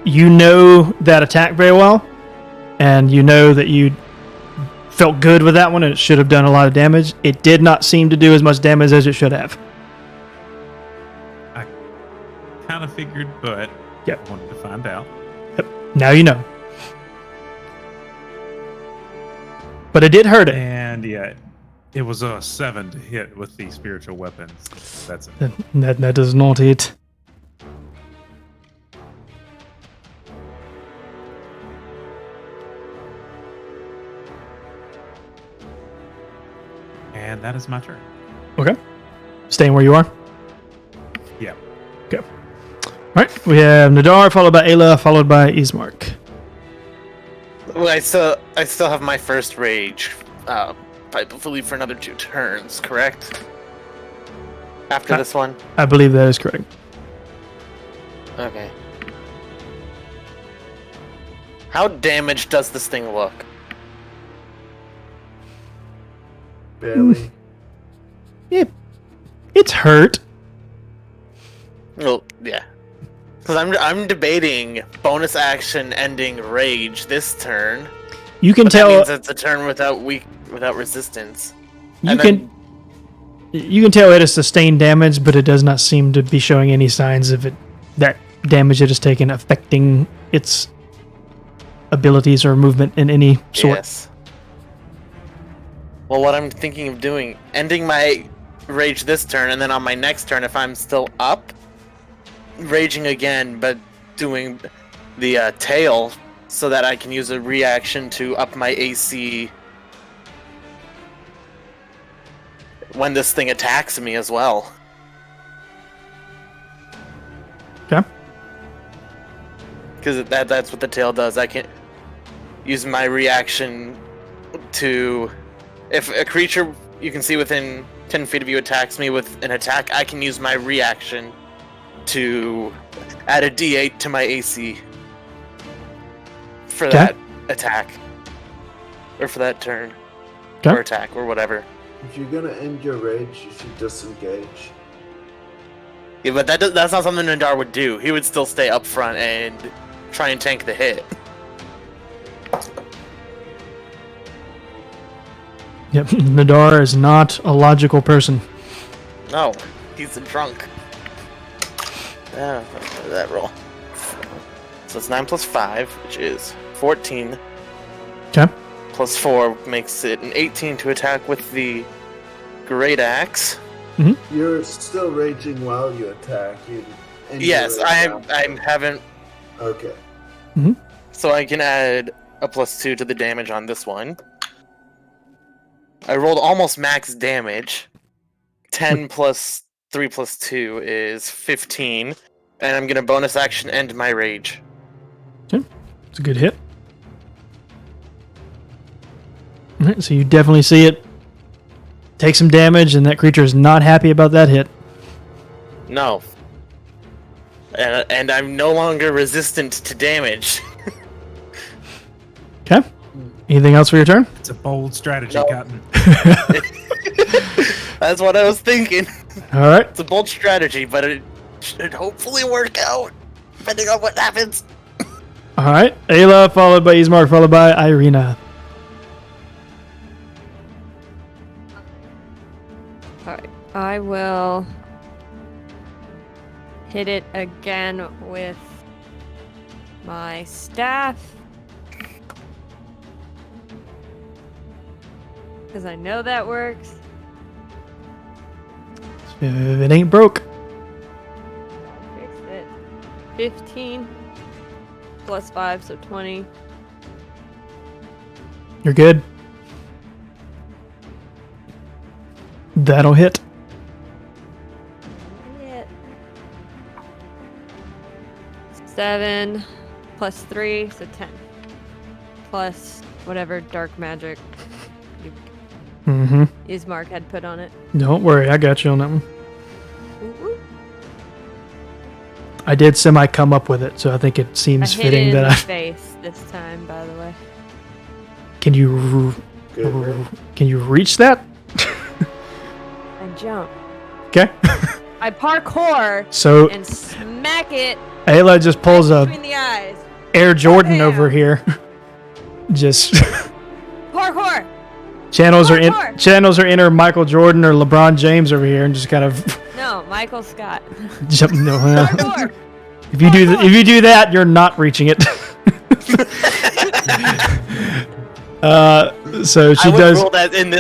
You know that attack very well, and you know that you felt good with that one, and it should have done a lot of damage. It did not seem to do as much damage as it should have. I kind of figured, but Yep. I wanted to find out. Now you know. But it did hurt it. And yeah, it was a 7 to hit with the spiritual weapons. That's it. That does not hit. And that is my turn. Okay. Staying where you are. Yeah. Okay. All right. We have Nadar, followed by Ayla, followed by Ismark. Well, I still have my first rage. I believe for another 2 turns, correct? After this one? I believe that is correct. Okay. How damaged does this thing look? Barely. It's hurt. Well, yeah. Because I'm debating bonus action ending rage this turn. You can But tell. that means it's a turn without resistance. You And can. You can tell it has sustained damage, but it does not seem to be showing any signs of that damage it has taken affecting its abilities or movement in any sort. Yes. Well, what I'm thinking of doing, ending my rage this turn, and then on my next turn, if I'm still up, raging again, but doing the tail so that I can use a reaction to up my AC when this thing attacks me as well. Okay. Because that's what the tail does. I can use my reaction to... If a creature you can see within 10 feet of you attacks me with an attack, I can use my reaction to add a d8 to my AC for that attack. Or for that turn. Okay. Or attack, or whatever. If you're gonna end your rage, you should disengage. Yeah, but that's not something Nadar would do. He would still stay up front and try and tank the hit. Yep, Nadar is not a logical person. No, he's a drunk. Yeah, that roll. So it's 9 plus 5, which is 14. Okay. Plus 4 makes it an 18 to attack with the Great Axe. You're still raging while you attack. Yes, I haven't. Okay. So I can add a plus 2 to the damage on this one. I rolled almost max damage. 10 plus 3 plus 2 is 15. And I'm gonna bonus action end my rage. Okay, it's a good hit. All right, so you definitely see it take some damage, and that creature is not happy about that hit. No. And I'm no longer resistant to damage. Okay. Anything else for your turn? It's a bold strategy, No. Captain. That's what I was thinking. All right. It's a bold strategy, but it should hopefully work out, depending on what happens. All right. Ayla, followed by Ismark, followed by Irina. Alright, I will hit it again with my staff. Because I know that works. If it ain't broke. Fix it. 15 plus 5, so 20. You're good. That'll hit. Hit. 7 plus 3, so 10. Plus whatever dark magic Mm-hmm. Ismark had put on it. Don't worry, I got you on that one. Ooh, ooh. I did come up with it, so I think it seems I hit fitting it in that the I face this time, by the way. can you Good, man. can you reach that? I jump. Okay. I parkour So and smack it Ayla just pulls a between the eyes. Air Jordan Bam. over here. Just Parkour! channels her Parkour. inner Michael Jordan or LeBron James over here, and just kind of No, Michael Scott. jump. No, well, Parkour! if you do that, you're not reaching it. So she I would does. rule that in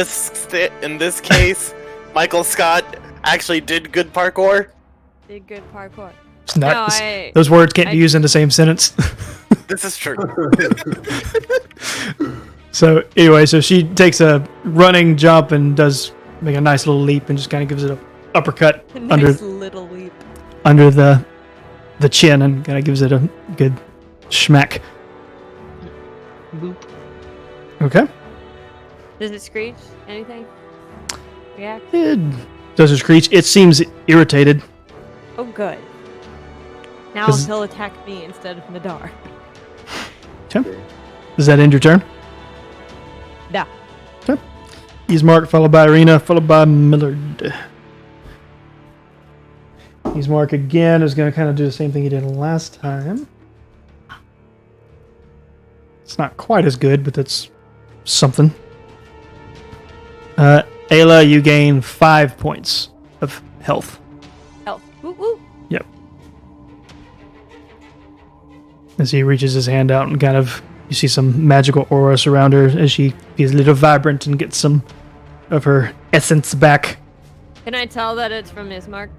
this case, Michael Scott actually did good parkour. Did good parkour. It's not- No, I- those words can't be used in the same sentence. This is true. So anyway, so she takes a running jump and does make a nice little leap and just kind of gives it a uppercut Nice little leap. under the chin and kind of gives it a good schmack. Boop. Okay. Does it screech? Anything? React? It does it screech? It seems irritated. Oh, good. Now Does- he'll attack me instead of Nadar. Okay. Does that end your turn? Yeah. Okay. Ismark, followed by Irina, followed by Millard. He's Mark again. Is going to kind of do the same thing he did last time. It's not quite as good, but that's something. Ayla, you gain 5 points of health. Health. Woo woo. Yep. As he reaches his hand out and kind of, you see some magical aura surround her as she is a little vibrant and gets some of her essence back. Can I tell that it's from Ismark?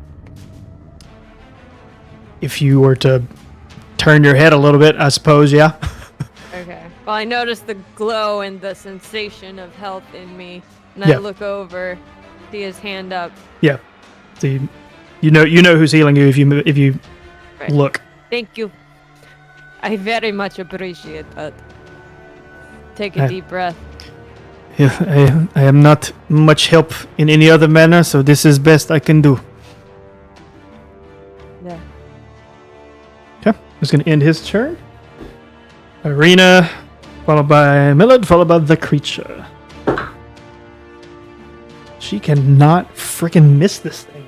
If you were to turn your head a little bit, I suppose, yeah. Okay. Well, I noticed the glow and the sensation of health in me, and Yeah. I look over, see his hand up. Yeah. So you know who's healing you if you Right. look. Thank you. I very much appreciate that. Take a I- deep breath. Yeah, I am not much help in any other manner, so this is best I can do. Yeah. Okay, just gonna end his turn. Arena, followed by Millard, followed by the creature. She cannot freaking miss this thing.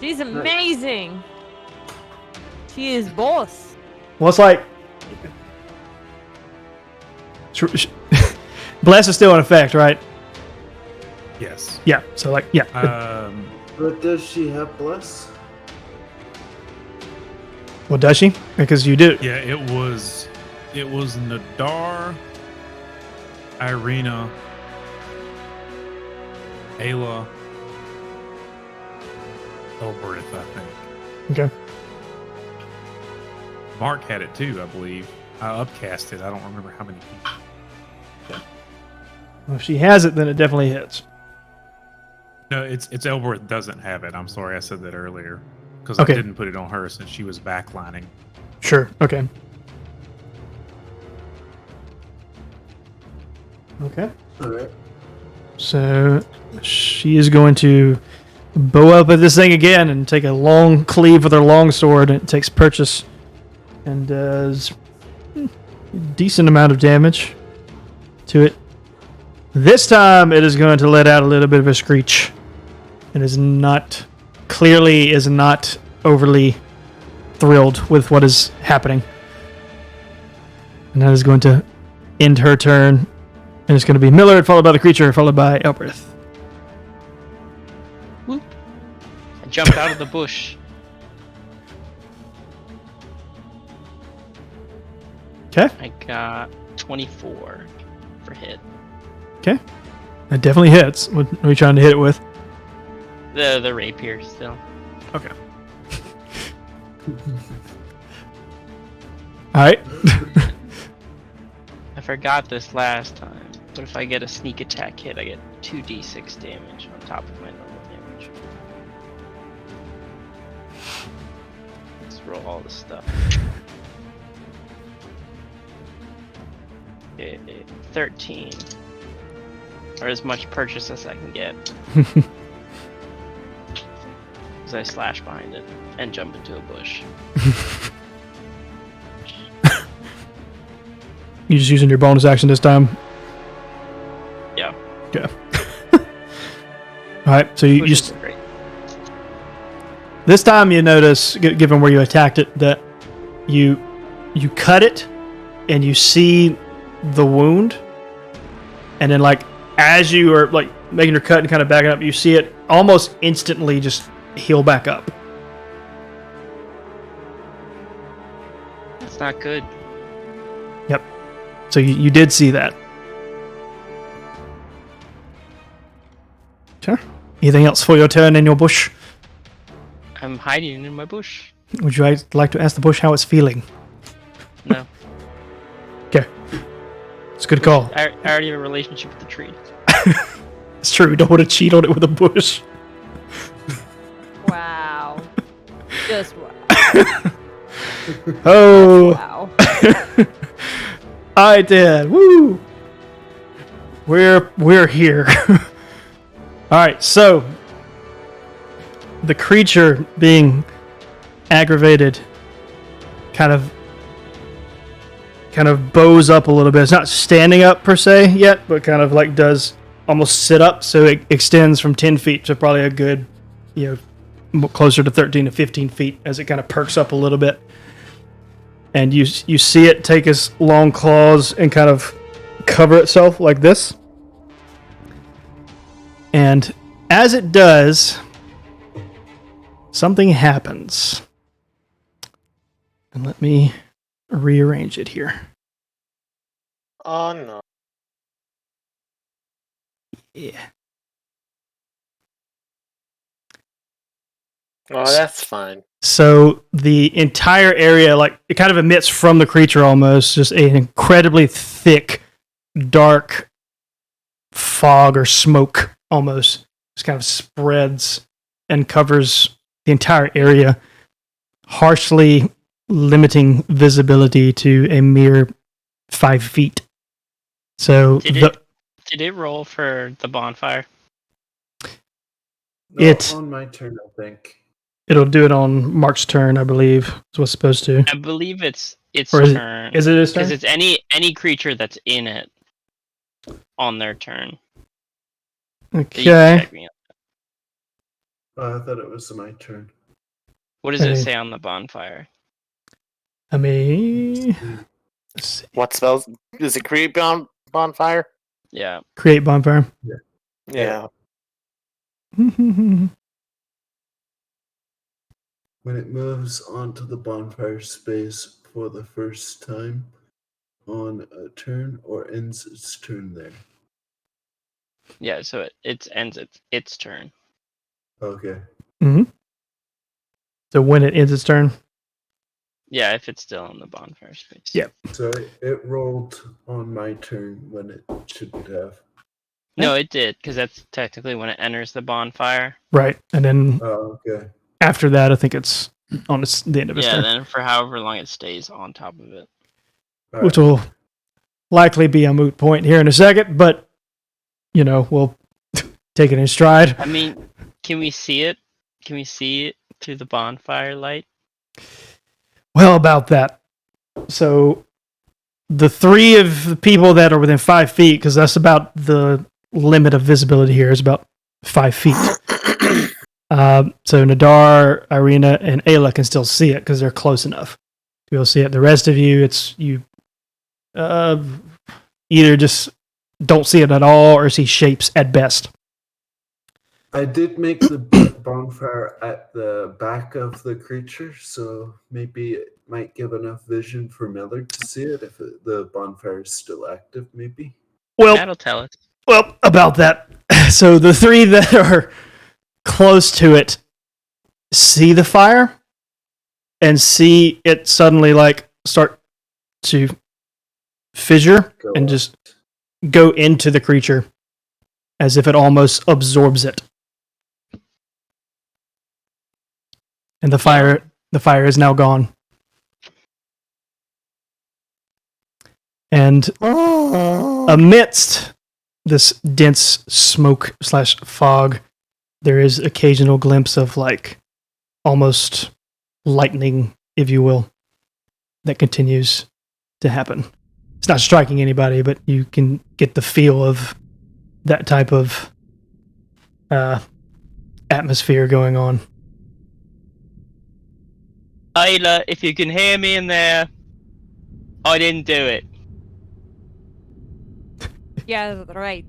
She's amazing. She is boss. Well, it's like Bless is still in effect, right? Yes. Yeah. So like, yeah. But does she have bless? Well, does she? Because you do. Yeah, it was Nadar, Irina, Ayla, Elbereth, I think. Okay. Mark had it too, I believe. I upcast it. I don't remember how many people. Well, if she has it, then it definitely hits. No, it's Elbereth doesn't have it. I'm sorry, I said that earlier because Okay. I didn't put it on her since she was backlining. Sure. Okay. Okay. Alright. So she is going to bow up at this thing again and take a long cleave with her long sword, and it takes purchase and does a decent amount of damage to it. This time it is going to let out a little bit of a screech. It is not overly thrilled with what is happening. And that is going to end her turn. And it's going to be Millard, followed by the creature, followed by Elbereth. I jumped out of the bush. Okay. I got 24 for hit. Okay. That definitely hits. What are we trying to hit it with? The rapier still. Okay. Alright. I forgot this last time. But if I get a sneak attack hit, I get 2d6 damage on top of my normal damage. Let's roll all this stuff. 13. Or as much purchase as I can get. As I slash behind it and jump into a bush. You just using your bonus action this time? Yeah. Okay. Alright, so you Bush just... is great. This time you notice, given where you attacked it, that you cut it and you see the wound, and then like as you are like making your cut and kind of backing up, you see it almost instantly just heal back up. That's not good. Yep. So you did see that. Sure. Anything else for your turn in your bush? I'm hiding in my bush. Would you like to ask the bush how it's feeling? No. Okay. It's a good call. I already have a relationship with the tree. It's true. You don't want to cheat on it with a bush. Wow. Just wow. Oh. Wow. I did. Woo. We're here. All right. So the creature being aggravated kind of bows up a little bit. It's not standing up per se yet, but kind of like does almost sit up, so it extends from 10 feet to probably a good, closer to 13 to 15 feet as it kind of perks up a little bit. And you see it take its long claws and kind of cover itself like this. And as it does, something happens. And let me rearrange it here. Oh no. Yeah. Oh, that's fine. So the entire area, like, it kind of emits from the creature almost, just an incredibly thick, dark fog or smoke almost. Just kind of spreads and covers the entire area, harshly limiting visibility to a mere 5 feet. So Did it roll for the bonfire? No, on my turn, I think. It'll do it on Mark's turn, I believe. Is what's supposed to. I believe it's Or is turn. Is it his turn? Because it's any creature that's in it on their turn. So you can Okay. check me on- I thought it was my turn. What does it Hey. say on the bonfire? I mean, let's see. What spells? Does it create bonfire? Yeah. Create bonfire. Yeah. When it moves onto the bonfire space for the first time on a turn or ends its turn there. Yeah, so it ends its turn. Okay. So when it ends its turn. Yeah, if it's still in the bonfire space. Yeah. So it rolled on my turn when it shouldn't have. No, it did, because that's technically when it enters the bonfire. Right. And then Oh, okay. after that, I think it's on the end of its Yeah, turn. then for however long it stays on top of it. All Which right. will likely be a moot point here in a second, but, we'll take it in stride. I mean, can we see it? Can we see it through the bonfire light? Well, about that. So the three of the people that are within 5 feet, because that's about the limit of visibility here, is about 5 feet. So Nadar, Irina, and Ayla can still see it because they're close enough to be able to see it. The rest of you, either just don't see it at all or see shapes at best. I did make the bonfire at the back of the creature, so maybe it might give enough vision for Millard to see it if the bonfire is still active, maybe. That'll tell us. Well, about that. So the three that are close to it see the fire and see it suddenly start to fissure Go and on. just go into the creature as if it almost absorbs it. And the fire is now gone. And amidst this dense smoke / fog, there is occasional glimpse of almost lightning, if you will, that continues to happen. It's not striking anybody, but you can get the feel of that type of atmosphere going on. Ayla, if you can hear me in there, I didn't do it. Yeah, right.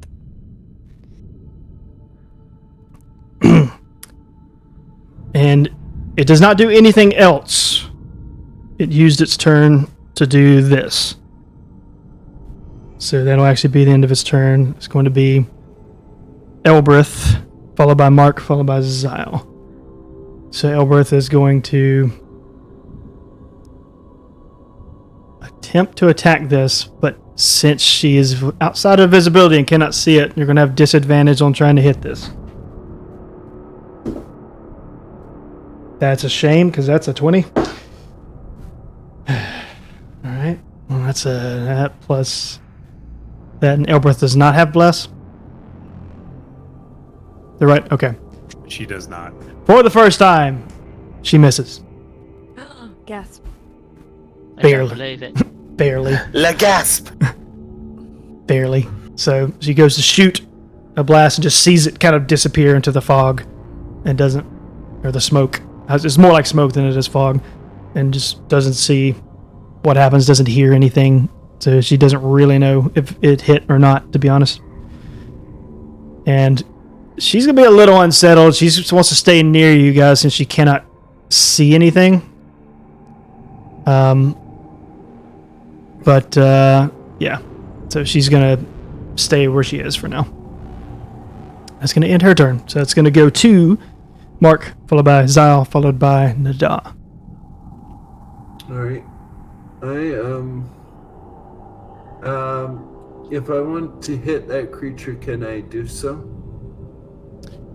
And it does not do anything else. It used its turn to do this. So that'll actually be the end of its turn. It's going to be Elbreth, followed by Mark, followed by Zyle. So Elbreth is going to attempt to attack this, but since she is outside of visibility and cannot see it, you're going to have disadvantage on trying to hit this. That's a shame, because that's a 20. Alright. Well, that's that plus that, and Elbreth does not have bless. They're right. Okay. She does not. For the first time, she misses. Gasp. I Barely. don't believe it. Barely. La gasp! Barely. So she goes to shoot a blast and just sees it kind of disappear into the fog and doesn't or the smoke. It's more like smoke than it is fog, and just doesn't see what happens, doesn't hear anything. So she doesn't really know if it hit or not, to be honest. And she's going to be a little unsettled. She wants to stay near you guys since she cannot see anything. But yeah. So she's going to stay where she is for now. That's going to end her turn. So it's going to go to Mark, followed by Zyle, followed by Nada. Alright. If I want to hit that creature, can I do so?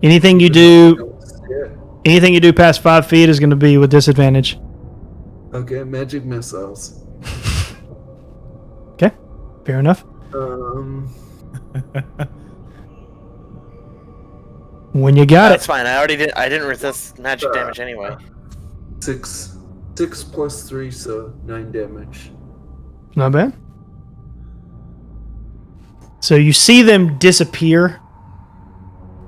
Anything you do past 5 feet is going to be with disadvantage. Okay, magic missiles. Okay, fair enough. When you got That's it. fine. I didn't resist magic damage anyway. 6 plus 3, so 9 damage. Not bad. So you see them disappear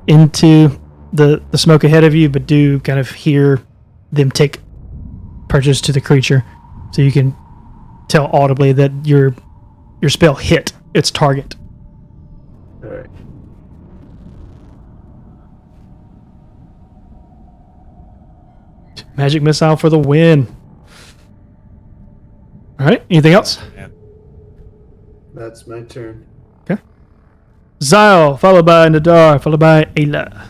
into the smoke ahead of you, but do kind of hear them take purchase to the creature. So you can tell audibly that your spell hit its target. Alright. Magic missile for the win. Alright, anything else? That's my turn. Zyle, followed by Nadar, followed by Ayla.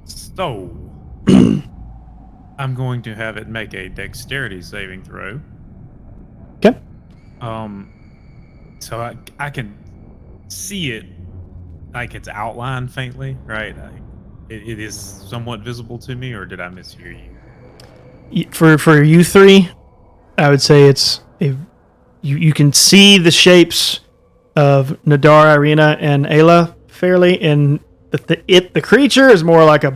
So, I'm going to have it make a dexterity saving throw. Okay. So I can see it, like its outline faintly, right? It is somewhat visible to me, or did I mishear you? For you three, I would say you can see the shapes of Nadar, Irina, and Ayla fairly, and the creature is more like a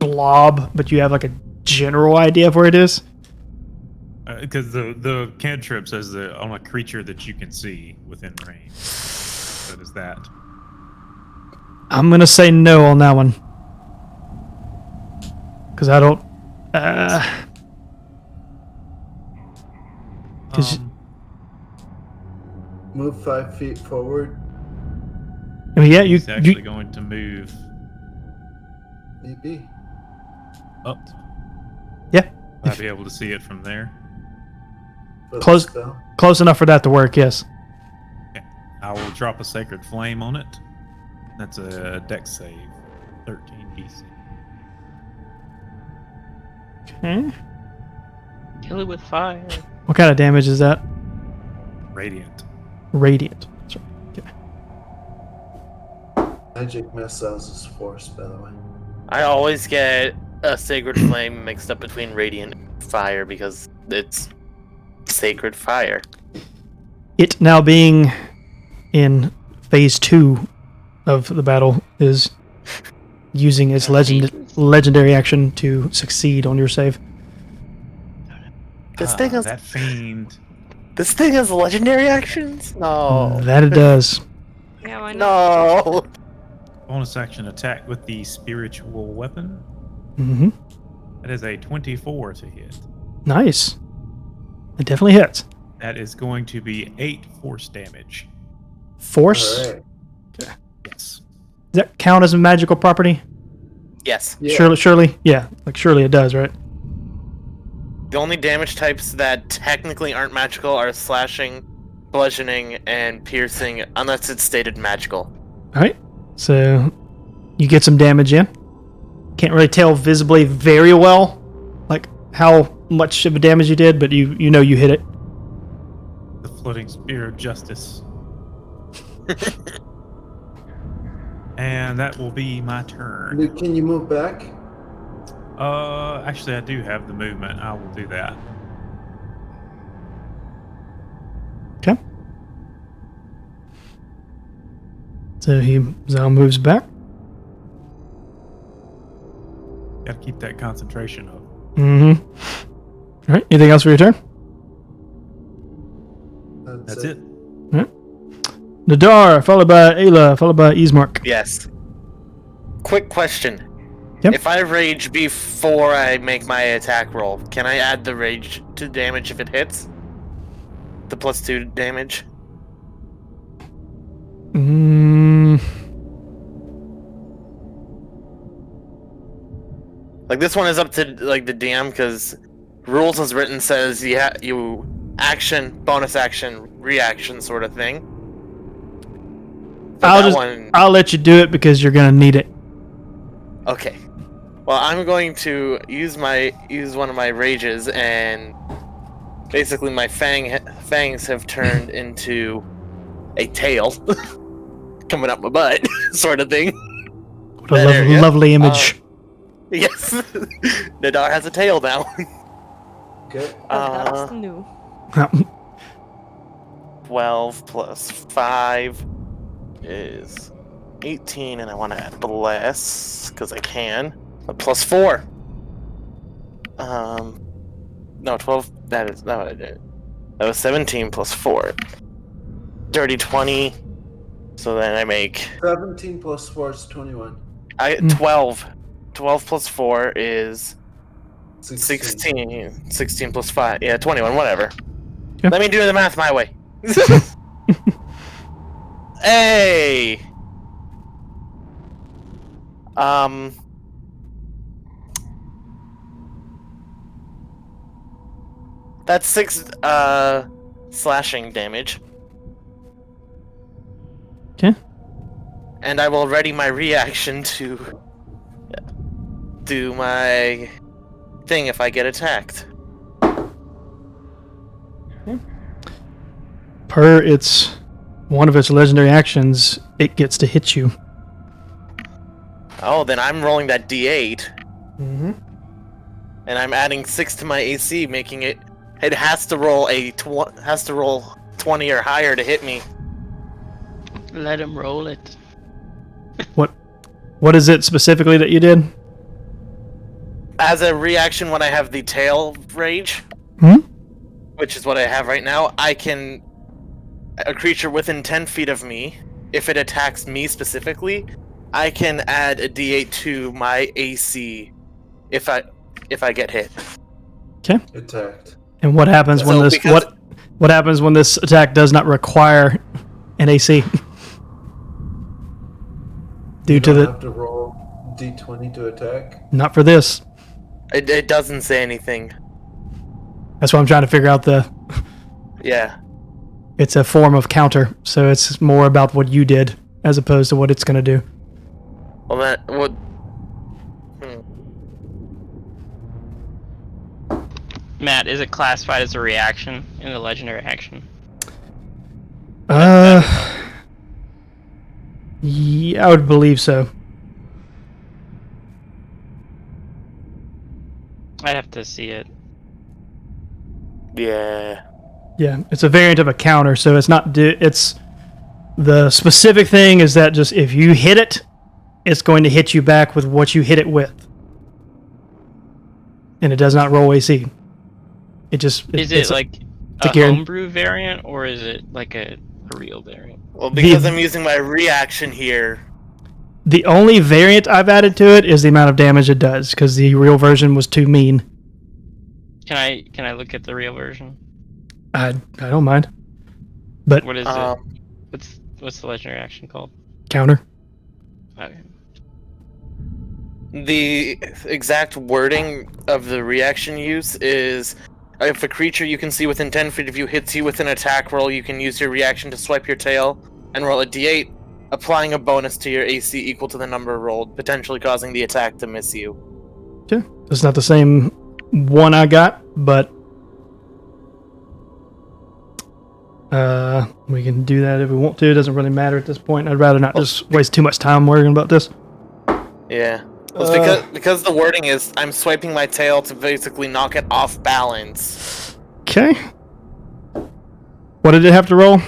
blob, but you have like a general idea of where it is. Because the cantrip says that on a creature that you can see within range. So does that? I'm gonna say no on that one because I don't. Move 5 feet forward. I mean, yeah, He's actually going to move Maybe. up. Yeah. I'll be able to see it from there. For the Close. spell. Close enough for that to work. Yes. Okay. I will drop a sacred flame on it. That's a dex save, 13 DC. Okay. Kill it with fire. What kind of damage is that? Radiant. Radiant. That's right. Okay. Magic missiles is force, by the way. I always get a sacred flame mixed up between radiant and fire because it's sacred fire. It now being in phase 2 of the battle is using its legendary action to succeed on your save. This thing has that fiend. This thing has legendary actions? No. That it does. Yeah, why not? No. Bonus action attack with the spiritual weapon. Mm-hmm. That is a 24 to hit. Nice. It definitely hits. That is going to be 8 force damage. Force. Alright. Does Yes. that count as a magical property? Yes. Yeah. Surely. Yeah. Like surely it does, right? The only damage types that technically aren't magical are slashing, bludgeoning, and piercing, unless it's stated magical. All right. So you get some damage in. Can't really tell visibly very well, like how much of a damage you did, but you know you hit it. The floating spear of justice. And that will be my turn. Can you move back? Actually, I do have the movement. I will do that. Okay. So Zal moves back. Got to keep that concentration up. Mm-hmm. All right. Anything else for your turn? That's it. All right. Nadar, followed by Ayla, followed by Ismark. Yes. Quick question. Yep. If I rage before I make my attack roll, can I add the rage to damage if it hits? The +2 damage? Mm, Like, this one is up to, like, the DM, because rules as written says you action, bonus action, reaction sort of thing. But I'll let you do it because you're gonna need it. Okay. Well, I'm going to use one of my rages, and basically my fangs have turned into a tail coming up my butt, sort of thing. What a lovely image. Yes, Nadar has a tail now. Okay. That's new. 12 plus 5 is 18, and I want to add bless because I can. Plus 4. No, 12. That is not what I did. That was 17 plus 4. Dirty 20. So then I make 17 plus 4 is 21. 12. 12 plus 4 is 16. 16 plus 5. Yeah, 21. Whatever. Yep. Let me do the math my way. Hey. That's 6 slashing damage. Okay. And I will ready my reaction to do my thing if I get attacked. Per one of its legendary actions, it gets to hit you. Oh, then I'm rolling that D8, Mm-hmm. and I'm adding 6 to my AC, making it. It has to roll has to roll 20 or higher to hit me. Let him roll it. What is it specifically that you did? As a reaction, when I have the tail rage, which is what I have right now, a creature within 10 feet of me, if it attacks me specifically, I can add a D8 to my AC if I get hit. Okay. Attacked. And what happens when what happens when this attack does not require an AC? You don't have to roll D20 to attack. Not for this. It doesn't say anything. That's why I'm trying to figure out Yeah. It's a form of counter, so it's more about what you did as opposed to what it's going to do. Well, that would. Matt, is it classified as a reaction in the legendary action? Yeah, I would believe so. I'd have to see it. Yeah. Yeah, it's a variant of a counter, so it's not. It's the specific thing is that just if you hit it, it's going to hit you back with what you hit it with, and it does not roll AC. It just Is it like a homebrew variant, or is it like a real variant? Well, because I'm using my reaction here. The only variant I've added to it is the amount of damage it does, because the real version was too mean. Can I look at the real version? I don't mind, but What is it? What's the legendary action called? counter. Okay. The exact wording of the reaction use is: if a creature you can see within 10 feet of you hits you with an attack roll, you can use your reaction to swipe your tail and roll a d8, applying a bonus to your AC equal to the number rolled, potentially causing the attack to miss you. Yeah, it's not the same one I got, but we can do that if we want to. It doesn't really matter at this point. I'd rather not just waste too much time worrying about this. Yeah. Well, it's because the wording is I'm swiping my tail to basically knock it off balance. Okay. What did it have to roll?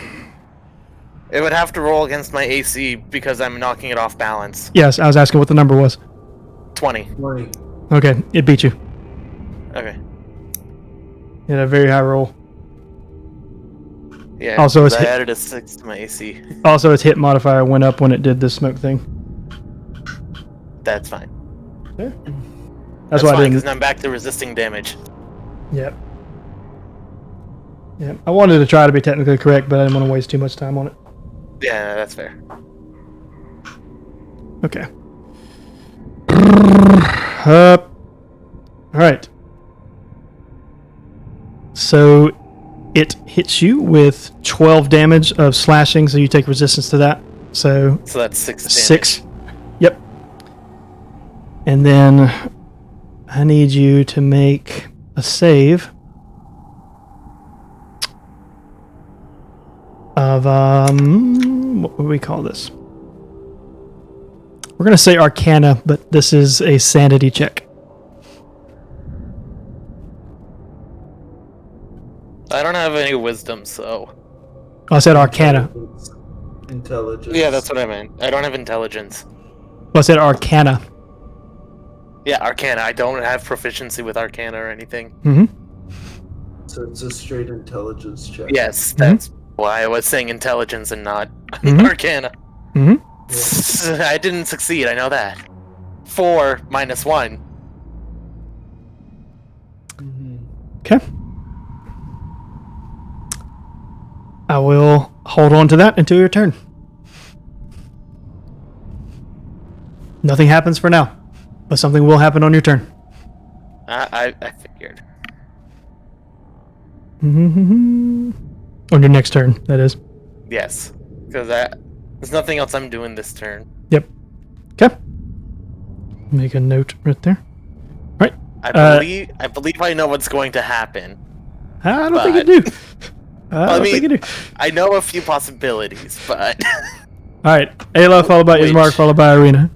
It would have to roll against my AC because I'm knocking it off balance. Yes, I was asking what the number was. 20. 20. Okay, it beat you. Okay. You had a very high roll. Yeah. Also, I added a 6 to my AC. Also, its hit modifier went up when it did this smoke thing. That's fine. That's why I fine, didn't. because I'm back to resisting damage. Yep. Yep. I wanted to try to be technically correct, but I didn't want to waste too much time on it. Yeah, that's fair. Okay. All right. So it hits you with 12 damage of slashing, so you take resistance to that. So that's 6 damage. 6. Yep. And then I need you to make a save of what would we call this? We're gonna say Arcana, but this is a sanity check. I don't have any wisdom, so. Oh, I said Arcana. Intelligence. Yeah, that's what I meant. I don't have intelligence. Well, I said Arcana. Yeah, Arcana. I don't have proficiency with Arcana or anything. Mm-hmm. So it's a straight intelligence check. Yes, that's why I was saying intelligence and not Arcana. Mm-hmm. I didn't succeed, I know that. 4 minus 1. Okay. I will hold on to that until your turn. Nothing happens for now, but something will happen on your turn. I figured. Mm-hmm. On your next turn, that is. Yes, because there's nothing else I'm doing this turn. Yep. Okay. Make a note right there. Right. I believe I know what's going to happen. I don't think you do. I don't think you do. I know a few possibilities, but All right. Ayla followed by Wait. Ismark followed by Arena.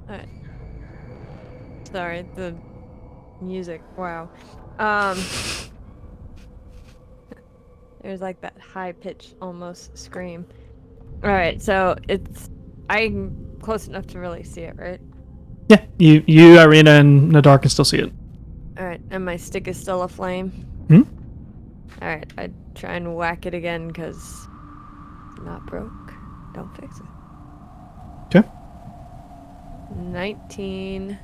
Alright. Sorry, the music. Wow. There's like that high pitch almost scream. Alright, so I'm close enough to really see it, right? Yeah. You, Arena, and Nadar can still see it. Alright, and my stick is still aflame. Hmm? Alright, I try and whack it again because it's not broke. Don't fix it. Okay. 19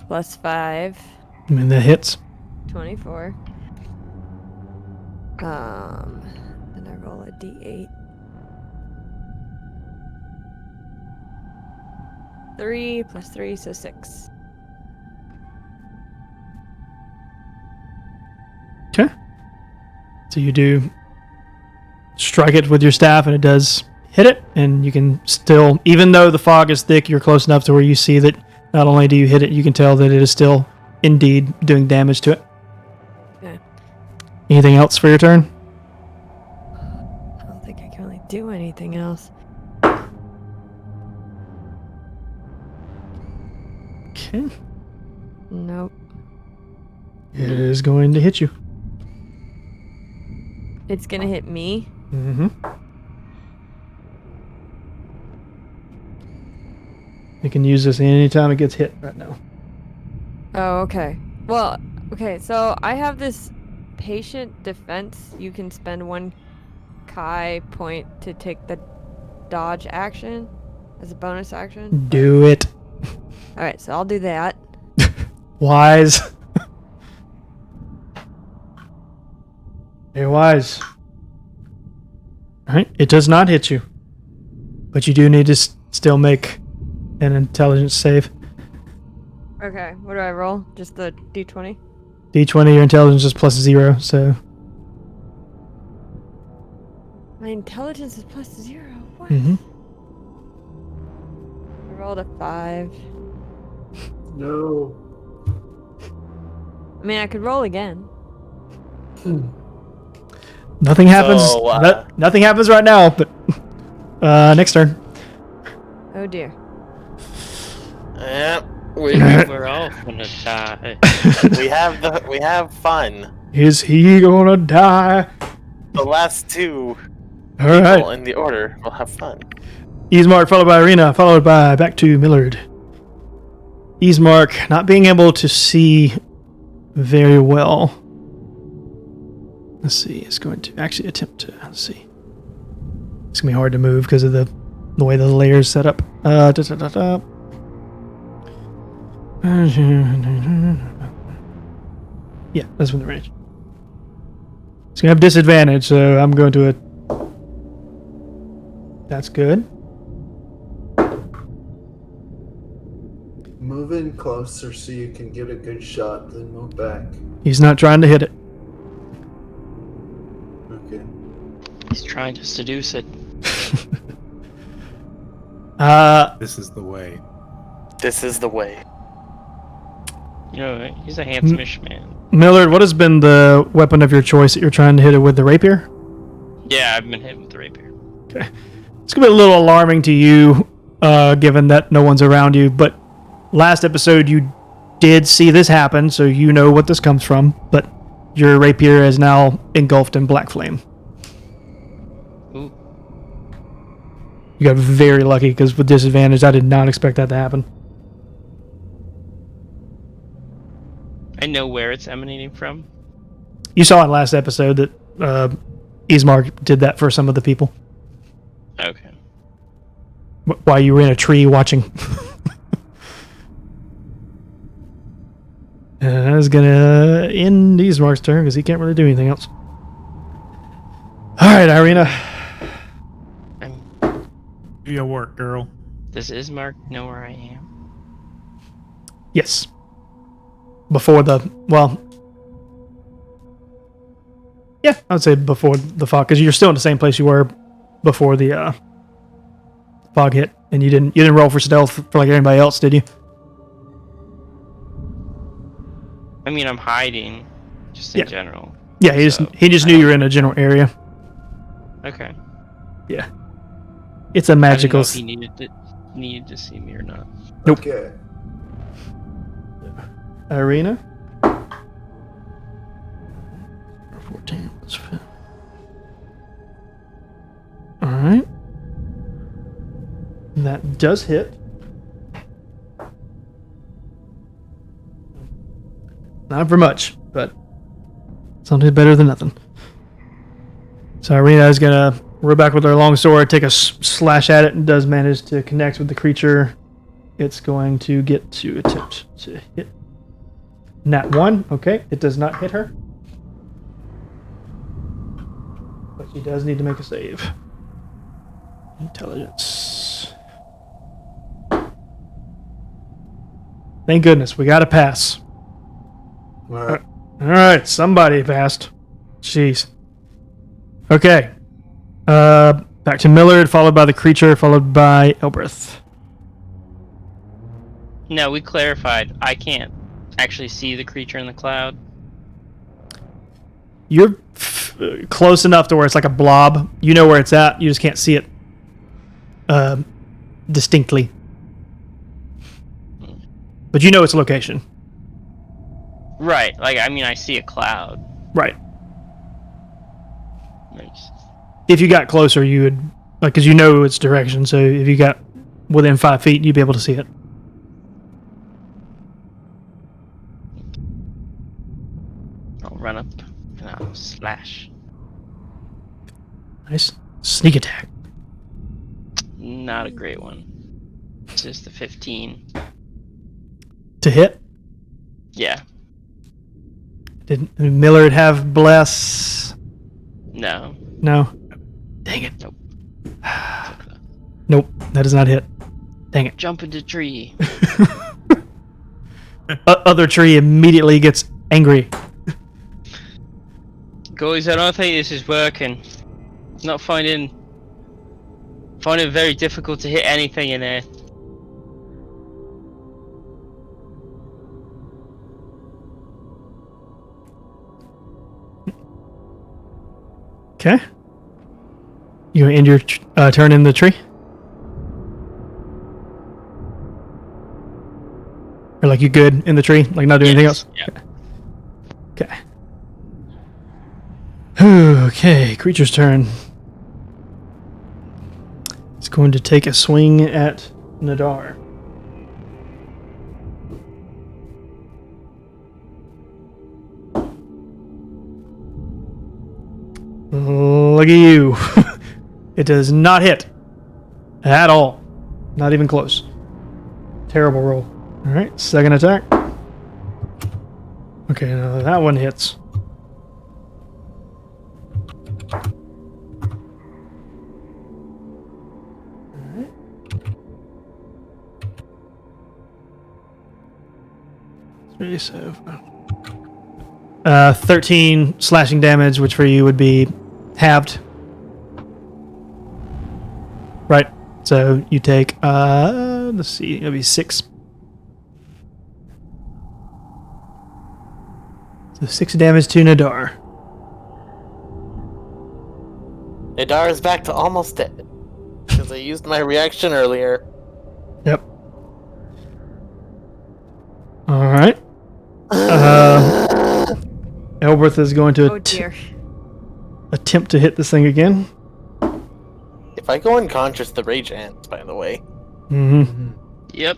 plus 5, I mean, that hits. 24. Then I roll a d8. 3 plus 3, so 6. Okay. So you do strike it with your staff, and it does hit it, and you can still, even though the fog is thick, you're close enough to where you see that not only do you hit it, you can tell that it is still indeed doing damage to it. Okay. Anything else for your turn? I don't think I can really do anything else. Okay. Nope. It is going to hit you. It's gonna hit me. Mm-hmm. You can use this anytime it gets hit right now. Oh, okay. Well, okay, so I have this patient defense. You can spend 1 Kai point to take the dodge action as a bonus action. Do it. Alright, so I'll do that. Wise. Very wise. Alright, it does not hit you. But you do need to still make an intelligence save. Okay, what do I roll? Just the d20? D20, your intelligence is plus 0, so... My intelligence is plus 0. What? Mm-hmm. I rolled a 5. No. I mean, I could roll again. Nothing happens. So, nothing happens right now, but... next turn. Oh dear. Yeah, We're all gonna die. we have fun. Is he gonna die? The last 2 All people right. in the order will have fun. Ismark followed by Arena, followed by back to Millard. Ismark not being able to see very well. Let's see, it's going to actually attempt to, let's see. It's going to be hard to move because of the the way the layer's set up. Yeah, that's within the range. It's gonna have disadvantage, so I'm going to it. That's good. Move in closer so you can get a good shot, then move back. He's not trying to hit it. Okay. He's trying to seduce it. This is the way. This is the way. You know, he's a handsome-ish man. Millard, what has been the weapon of your choice that you're trying to hit it with? The rapier? Yeah, I've been hitting with the rapier. Okay. It's going to be a little alarming to you, given that no one's around you, but last episode you did see this happen, so you know what this comes from, but your rapier is now engulfed in black flame. Ooh. You got very lucky, because with disadvantage, I did not expect that to happen. I know where it's emanating from. You saw in last episode that Ismark did that for some of the people. Okay. While you were in a tree watching. That's gonna end Ismark's turn because he can't really do anything else. Alright, Irina. Do your work, girl. Does Ismark know where I am? Yes. Before the, well, yeah, I'd say before the fog, because you're still in the same place you were before the fog hit, and you didn't roll for stealth for like everybody else, did you? I mean, I'm hiding, just in general. Yeah, he just knew you were in a general area. Okay. Yeah, it's a magical. I didn't know if he needed to see me or not. Nope. Okay. Irina. 14. All right. That does hit. Not for much, but something better than nothing. So Irina is gonna roll back with her long sword, take a slash at it, and does manage to connect with the creature. It's going to get to attempt to hit. Nat 1, okay. It does not hit her. But she does need to make a save. Intelligence. Thank goodness, we got a pass. Alright. Alright, somebody passed. Jeez. Okay. Back to Millard, followed by the creature, followed by Elbreth. No, we clarified. I can't actually see the creature in the cloud. You're close enough to where it's like a blob. You know where it's at. You just can't see it distinctly. But you know its location. Right. Like, I mean, I see a cloud. Right. Nice. If you got closer, you would, like, because you know its direction. So if you got within 5 feet, you'd be able to see it. I'll run up and I'll slash. Nice. Sneak attack. Not a great one. It's just a 15. To hit? Yeah. Did Millard have bless? No. No. Dang it. Nope. Nope. That does not hit. Dang it. Jump into tree. Other tree immediately gets angry. Guys, I don't think this is working. Not finding it very difficult to hit anything in there. Okay. You gonna end your turn in the tree? Or like you good in the tree? Like not doing anything else? Yeah. Okay. Okay, creature's turn. It's going to take a swing at Nadar. Look at you. It does not hit. At all. Not even close. Terrible roll. Alright, second attack. Okay, now that one hits. Alright. 3, so 13 slashing damage, which for you would be halved. Right. So you take, let's see, it'll be 6. So 6 damage to Nadar. Nadar is back to almost dead. Because I used my reaction earlier. Yep. Alright. Elberth is going to Oh dear. attempt to hit this thing again. If I go unconscious, the rage ends, by the way. Mm-hmm. Yep.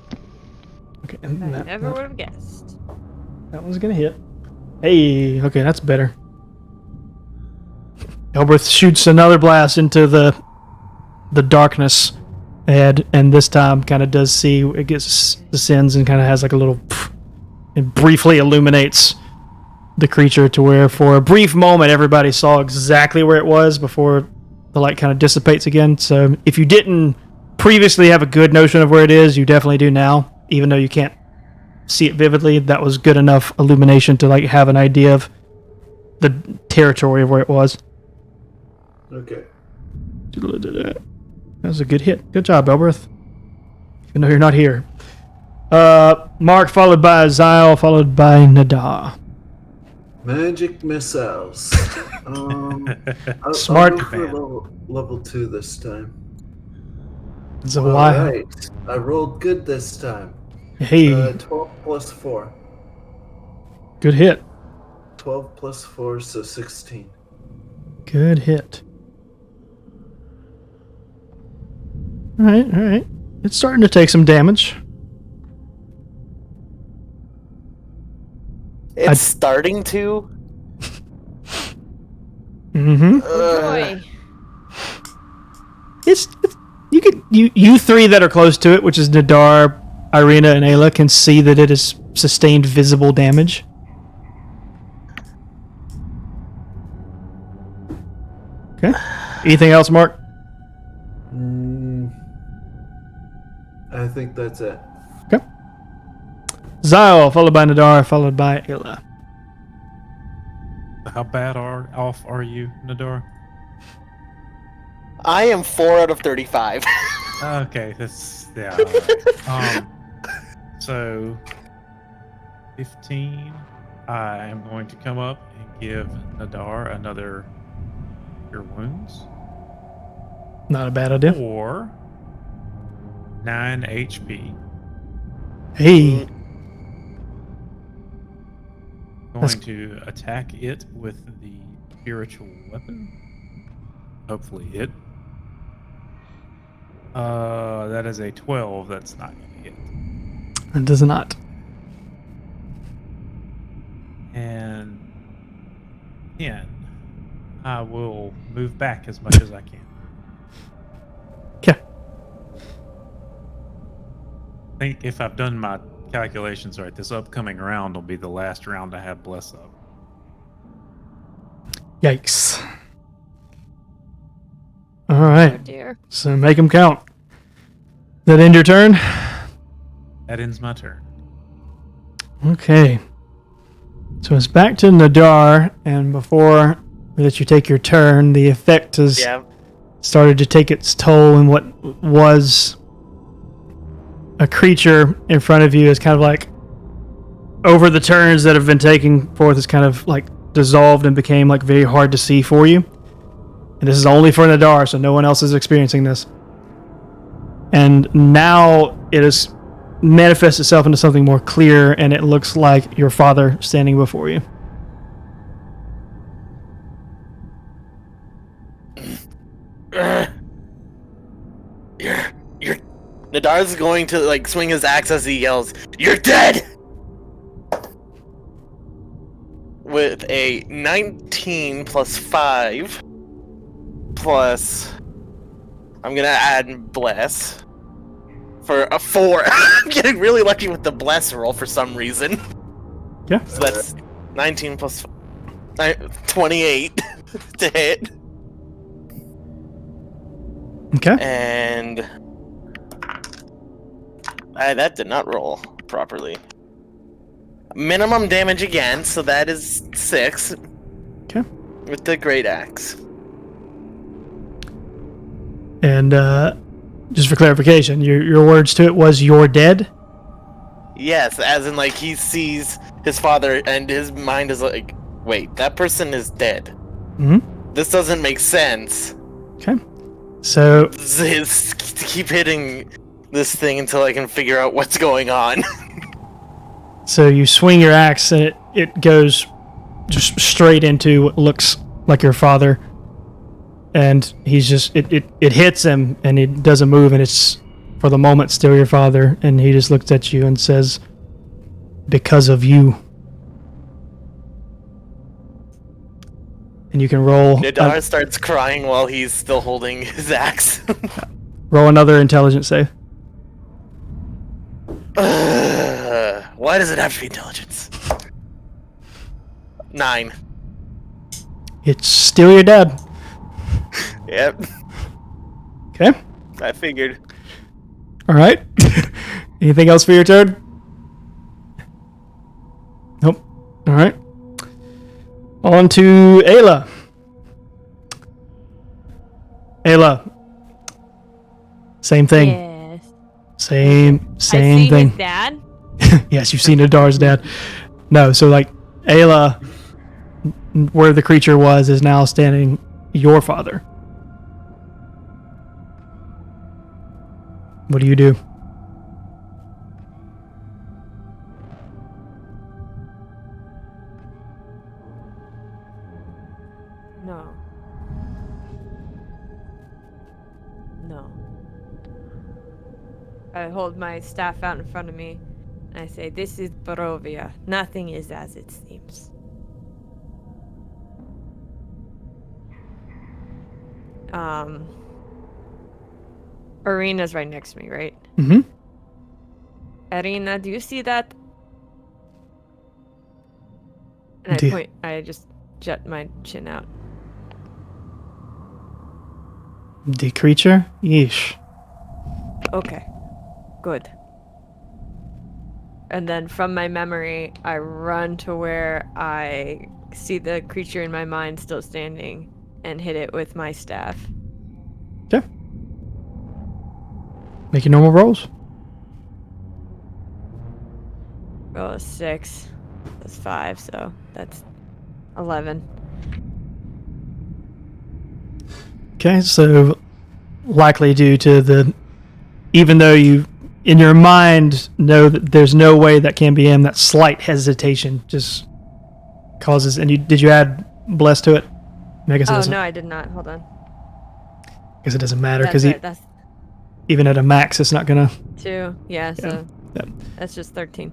Okay, I and never would have guessed. that one's gonna hit. Hey, okay, that's better. Elberth shoots another blast into the darkness ahead, and this time kind of does see, it gets descends and kind of has like a little, it briefly illuminates the creature to where for a brief moment everybody saw exactly where it was before the light kind of dissipates again. So if you didn't previously have a good notion of where it is, you definitely do now, even though you can't see it vividly. That was good enough illumination to like have an idea of the territory of where it was. Okay. That was a good hit. Good job, Elberth. Even though you're not here. Mark, followed by Zyle, followed by Nadar. Magic missiles. Smart. I'll go for level 2 this time. So why? Alright. I rolled good this time. Hey, 12 plus 4. good hit. 12 plus 4, so 16. Good hit. Alright. It's starting to take some damage. It's starting to. Mm-hmm. Oh boy. It's you three that are close to it, which is Nadar, Irina, and Ayla, can see that it has sustained visible damage. Okay. Anything else, Mark? I think that's it. Okay. Zyle, followed by Nadar, followed by Ayla. How bad off are you, Nadar? I am 4 out of 35. Okay, that's yeah. Alright. So 15. I am going to come up and give Nadar another Cure Wounds Not a bad idea. for 9 HP. Hey. Going to attack it with the spiritual weapon. Hopefully hit. That is a 12. That's not going to hit. It does not. And again, I will move back as much as I can. Okay. I think if I've done my calculations right, this upcoming round will be the last round I have Bless Up. Yikes. Oh Alright. dear. So make them count. That end your turn? That ends my turn. Okay. So it's back to Nadar, and before we let you take your turn, the effect has Yeah. started to take its toll, and what was a creature in front of you is kind of like over the turns that have been taking forth is kind of like dissolved and became like very hard to see for you. And this is only for Nadar, so no one else is experiencing this. And now it has manifests itself into something more clear, and it looks like your father standing before you. You're Nadar's going to like swing his axe as he yells, "You're dead!" With a 19 plus 5 plus I'm gonna add bless for a 4. I'm getting really lucky with the bless roll for some reason. Yeah. So that's 19 plus 28 to hit. Okay. And that did not roll properly. Minimum damage again, so that is 6. Okay. With the great axe. And just for clarification, your words to it was "you're dead." Yes, as in like he sees his father and his mind is like, wait, that person is dead. Hmm. This doesn't make sense. Okay. So To keep hitting this thing until I can figure out what's going on. So you swing your axe and it goes just straight into what looks like your father. And he's just, it hits him and he doesn't move, and it's for the moment still your father. And he just looks at you and says, "Because of you." And you can roll. Nadar starts crying while he's still holding his axe. Roll another intelligence save. Why does it have to be intelligence? 9. It's still your dad. Yep, Okay. I figured. All right. Anything else for your turn? Nope. All right. On to Ayla. Ayla. Same thing. Yes. Same I see thing. his dad. Yes, you've seen Nadar's dad. No, so like Ayla, where the creature was, is now standing your father. What do you do? No. No. I hold my staff out in front of me, and I say, "This is Barovia. Nothing is as it seems." Arena's right next to me, right? Mm-hmm. Arena, do you see that? And Do- I point, I just jut my chin out. The creature? Yeesh. Okay, good. And then from my memory, I run to where I see the creature in my mind still standing and hit it with my staff. Okay. Make your normal rolls. Roll a 6. That's 5, so that's 11. Okay, so likely due to the, even though you in your mind know that there's no way that can be him, that slight hesitation just causes. And did you add bless to it? I guess it Oh doesn't. no, I did not. Hold on. I guess it doesn't matter That's because right. That's even at a max, it's not gonna. 2. Yeah, so Yep. that's just 13.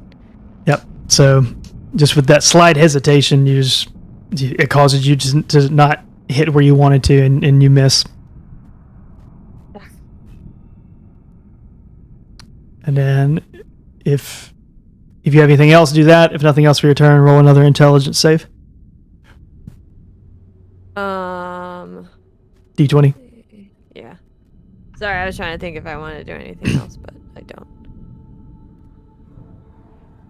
Yep. So just with that slight hesitation, it causes you to not hit where you wanted to, and you miss. And then if you have anything else, do that. If nothing else for your turn, roll another intelligence save. D20. Yeah. Sorry, I was trying to think if I wanted to do anything else, but I don't.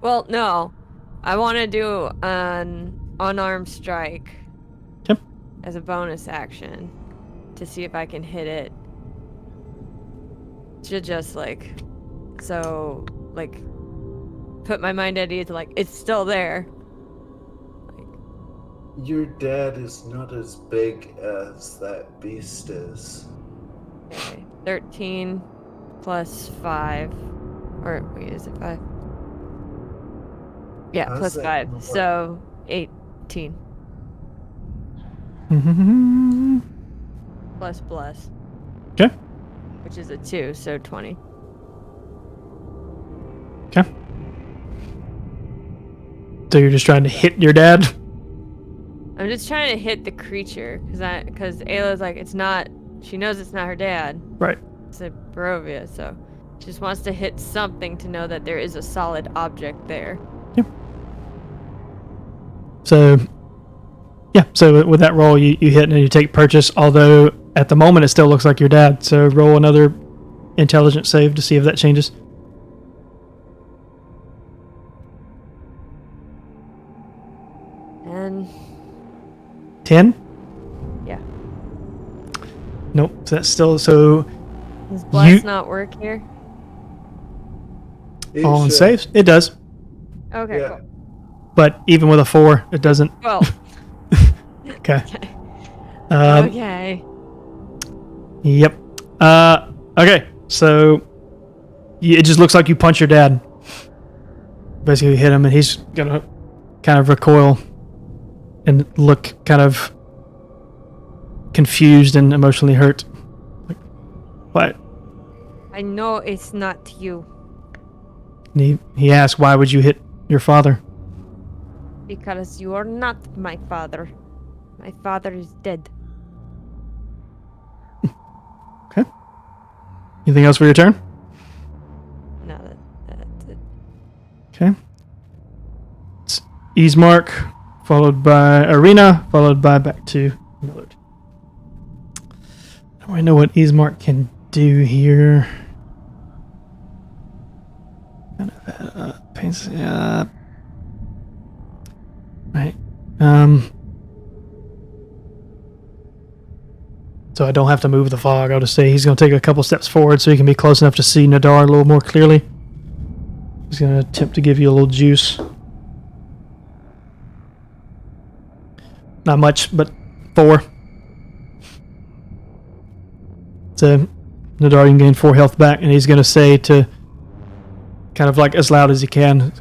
Well, no. I want to do an unarmed strike. Yep. As a bonus action to see if I can hit it. To just put my mind at ease, it's still there. Your dad is not as big as that beast is. Okay. 13 plus 5. Or, wait, is it 5? Yeah, How's plus that 5. gonna work? So, 18. Plus bless. Okay. Which is a 2, so 20. Okay. So you're just trying to hit your dad? I'm just trying to hit the creature, because Ayla's like, it's not she knows it's not her dad. Right. It's a Barovia, so she just wants to hit something to know that there is a solid object there. So, yeah. So with that roll, you hit and you take purchase. Although at the moment it still looks like your dad. So roll another intelligence save to see if that changes. And 10? yeah, Nope. So that's still so does bless not work here? It on should. saves. It does, Okay, Yeah. cool. but even with a 4, it doesn't. Well, Okay. okay. Um, Okay. Yep. Okay. So it just looks like you punch your dad. Basically, hit him, and he's gonna kind of recoil and look kind of confused and emotionally hurt. Like, what? I know it's not you And he asks, "Why would you hit your father?" because you are not my father. My father is dead. Okay. Anything else for your turn? No, that's it. Okay. It's Easemark, followed by Arena, followed by back to Millard. I don't really know what Easemark can do here. Kind of paints up. Right. So I don't have to move the fog. I'll just say he's going to take a couple steps forward so he can be close enough to see Nadar a little more clearly. He's going to attempt to give you a little juice. Not much, but 4. So Nadar, you can gain 4 health back, and he's going to say to, kind of like as loud as he can,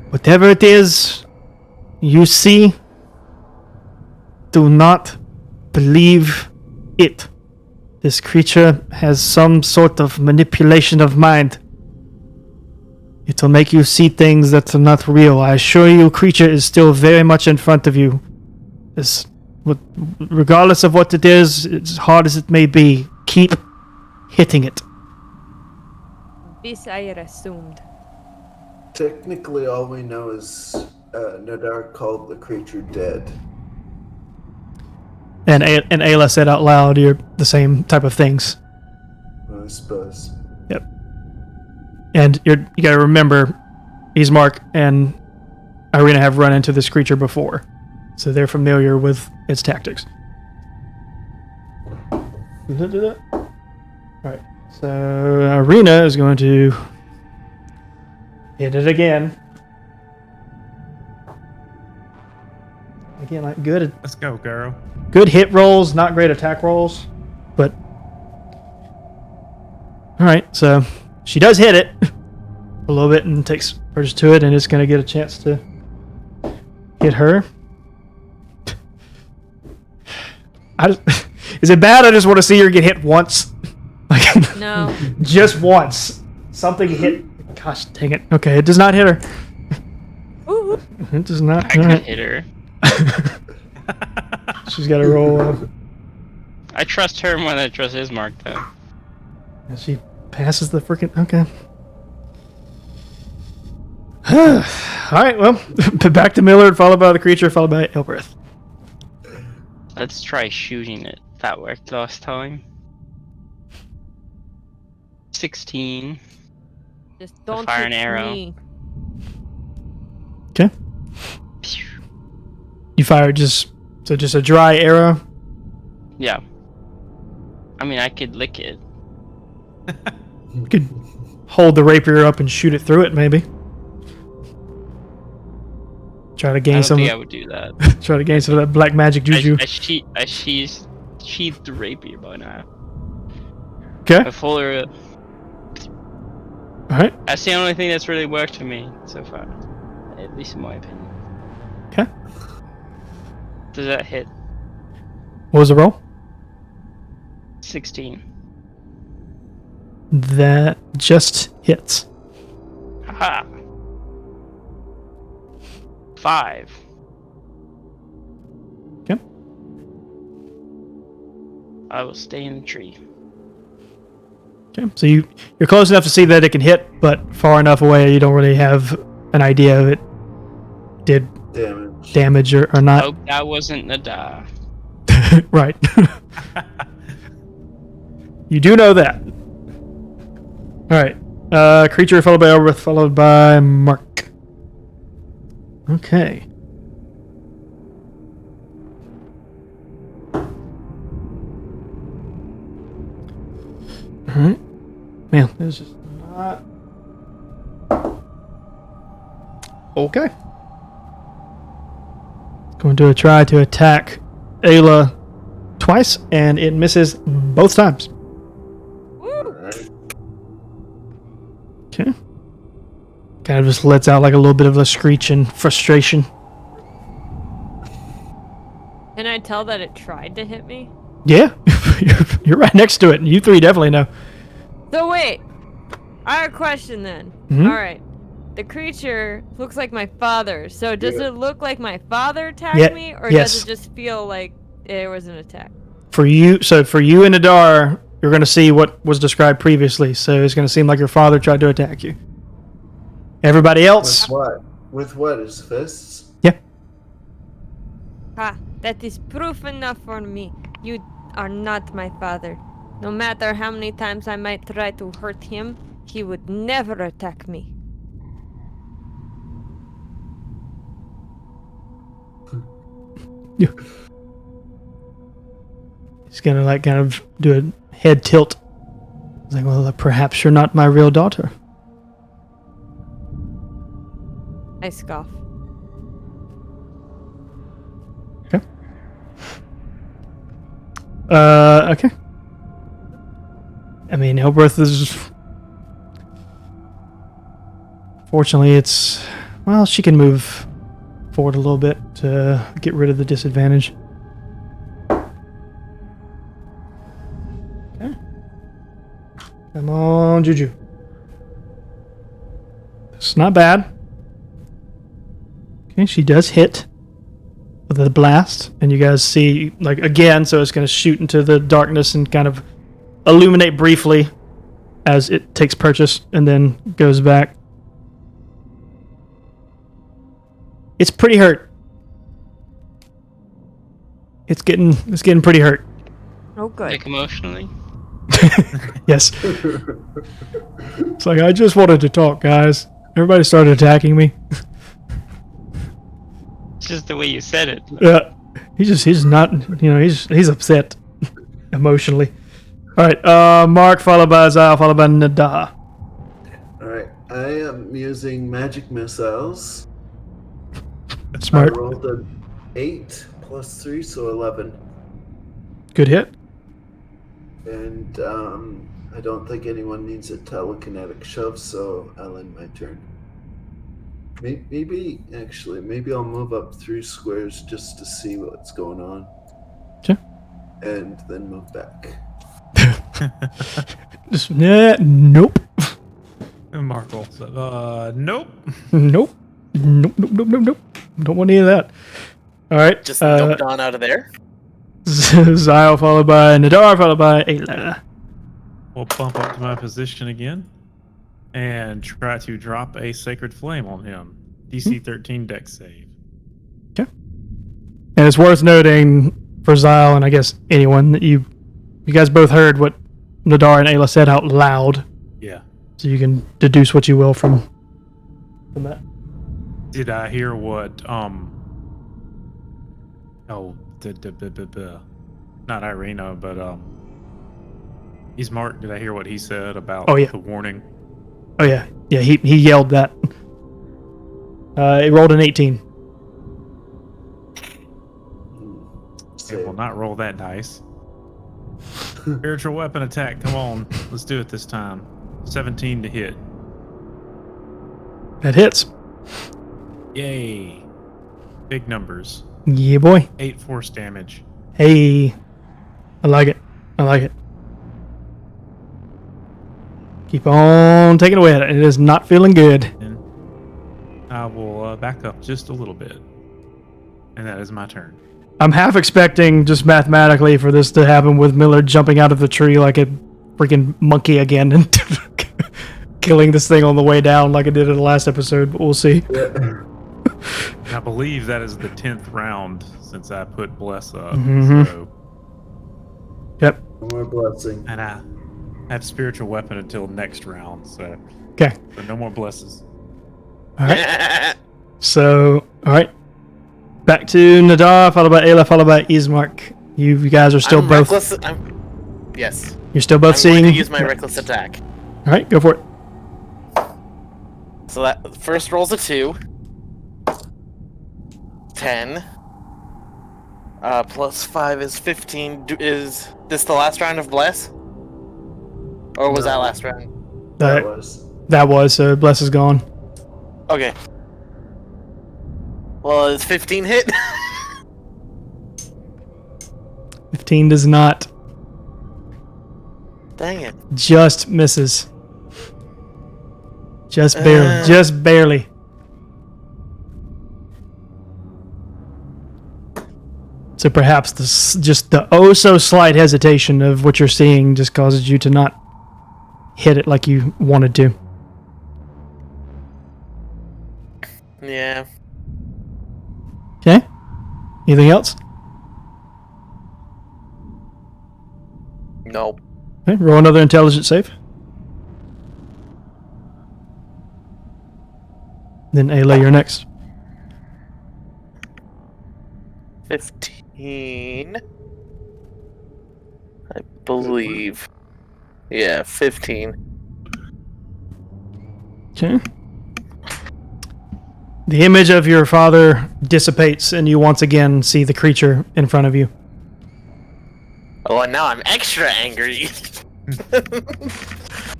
whatever it is you see, do not believe it. This creature has some sort of manipulation of mind. It will make you see things that are not real. I assure you, creature is still very much in front of you. Regardless of what it is, as hard as it may be, keep hitting it. This I assumed. Technically, all we know is Nadar called the creature dead. And Ayla said out loud, "You're the same type of things." I suppose. Yep. And you got to remember, Easemark and Irina have run into this creature before, so they're familiar with its tactics. Alright, so Irina is going to hit it again. Again, like good Let's go, girl. good hit rolls, not great attack rolls, but alright, so she does hit it a little bit and takes purchase to it, and it's going to get a chance to hit her. Is it bad? I just want to see her get hit once. Like, No. just once. Something hit. Gosh dang it. Okay, it does not hit her. Ooh. It does not. I could Alright. hit her. She's got to roll. I trust her more than I trust Ismark, though. And she passes the freaking. Okay. Alright, well, back to Millard, followed by the creature, followed by Elbereth. Let's try shooting it. That worked last time. 16. Just don't fire hit an arrow. me. Okay. You fire just a dry arrow. Yeah. I mean, I could lick it. You could hold the rapier up and shoot it through it, maybe. Try to I gain don't some. think I would do that. Try to gain some of that black magic juju. I sheathed the rapier by now. Okay. I full her. All right. That's the only thing that's really worked for me so far, at least in my opinion. Okay. Does that hit? What was the roll? 16. That just hits. Haha. 5. Okay. I will stay in the tree. Okay, so you're close enough to see that it can hit, but far enough away you don't really have an idea if it did damage or not. Hope that wasn't a die. Right. You do know that. All right. Creature followed by Elrith, followed by Mark. Okay. All right. Man, this is not okay. Going to try to attack Ayla twice, and it misses both times. Alright. Okay. Kind of just lets out like a little bit of a screech in frustration. Can I tell that it tried to hit me? Yeah, you're right next to it, and you three definitely know. So wait, I have a question then. Mhm. All right, the creature looks like my father. So does it look like my father attacked Yeah, me, or yes. does it just feel like there was an attack? For you and Adar, you're going to see what was described previously. So it's going to seem like your father tried to attack you. Everybody else, With what? With what? His fists? yeah, Ha! That is proof enough for me. You are not my father. No matter how many times I might try to hurt him, he would never attack me. he's going to like kind of do a head tilt. He's like, well, perhaps you're not my real daughter. I scoff. Okay. I mean, Elbreth is. Fortunately, it's. Well, she can move forward a little bit to get rid of the disadvantage. Okay. Come on, Juju. It's not bad. Okay, she does hit with a blast, and you guys see, like, again, so it's going to shoot into the darkness and kind of illuminate briefly as it takes purchase and then goes back. It's pretty hurt. It's getting pretty hurt. Oh, good. Like emotionally. Yes. It's like, I just wanted to talk, guys. Everybody started attacking me. It's just the way you said it. Yeah. He's not, he's upset emotionally. All right, Mark followed by Zyle, followed by Nada. Alright, I am using magic missiles. Smart. I rolled an 8 plus 3, so 11. Good hit. And I don't think anyone needs a telekinetic shove, so I'll end my turn. Maybe I'll move up 3 squares just to see what's going on. Okay. And then move back. Just, nope. And Markle said, nope. Nope. Nope. Don't want any of that. All right. Just dumped on out of there. Zyle followed by Nadar, followed by Ayla. We'll bump up to my position again and try to drop a Sacred Flame on him. DC 13 dex save. Okay. And it's worth noting for Zyle, and I guess anyone, that you guys both heard what Nadar and Ayla said out loud. Yeah. So you can deduce what you will from that. Did I hear what, not Irina, but, he's Mark. Did I hear what he said about the warning? Oh, yeah. Yeah, he yelled that. It rolled an 18. It will not roll that dice. Spiritual weapon attack. Come on. Let's do it this time. 17 to hit. That hits. Yay. Big numbers. Yeah, boy. 8 force damage. Hey. I like it. Keep on taking away at it. It is not feeling good. And I will back up just a little bit. And that is my turn. I'm half expecting just mathematically for this to happen with Miller jumping out of the tree like a freaking monkey again and killing this thing on the way down like it did in the last episode, but we'll see. Yeah. I believe that is the 10th round since I put Bless up. Mhm. So, Yep. One more blessing. and I have Spiritual Weapon until next round, so Okay. no more Blesses. All right. So, all right. Back to Nadar, followed by Ayla, followed by Ismark. You guys are still I'm both. reckless. Yes. You're still both I'm seeing. going to use my reckless attack. All right, go for it. So that first roll's a 2. 10. Plus 5 is 15. Is this the last round of Bless? Or was that last round? That was. That was. So Bless is gone. Okay. Well, is 15 hit? 15 does not. Dang it. Just misses. Just barely. Just barely. So perhaps just the oh so slight hesitation of what you're seeing just causes you to not hit it like you wanted to. Yeah. Okay. Anything else? Nope. Okay, roll another intelligence save. Then Ayla, you're next. 15. I believe. Yeah, 15. Okay. The image of your father dissipates, and you once again see the creature in front of you. Oh, and now I'm extra angry.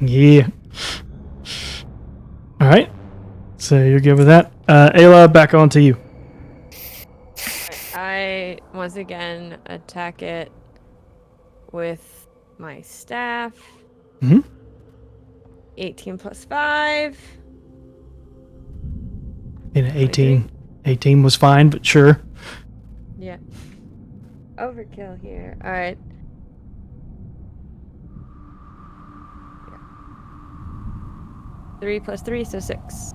Yeah. All right. So you're good with that. Ayla, back on to you. I once again attack it with my staff. Mhm. 18 plus 5. In 18. 18 was fine, but sure. Yeah. Overkill here. Alright. Yeah. 3 plus 3, so 6.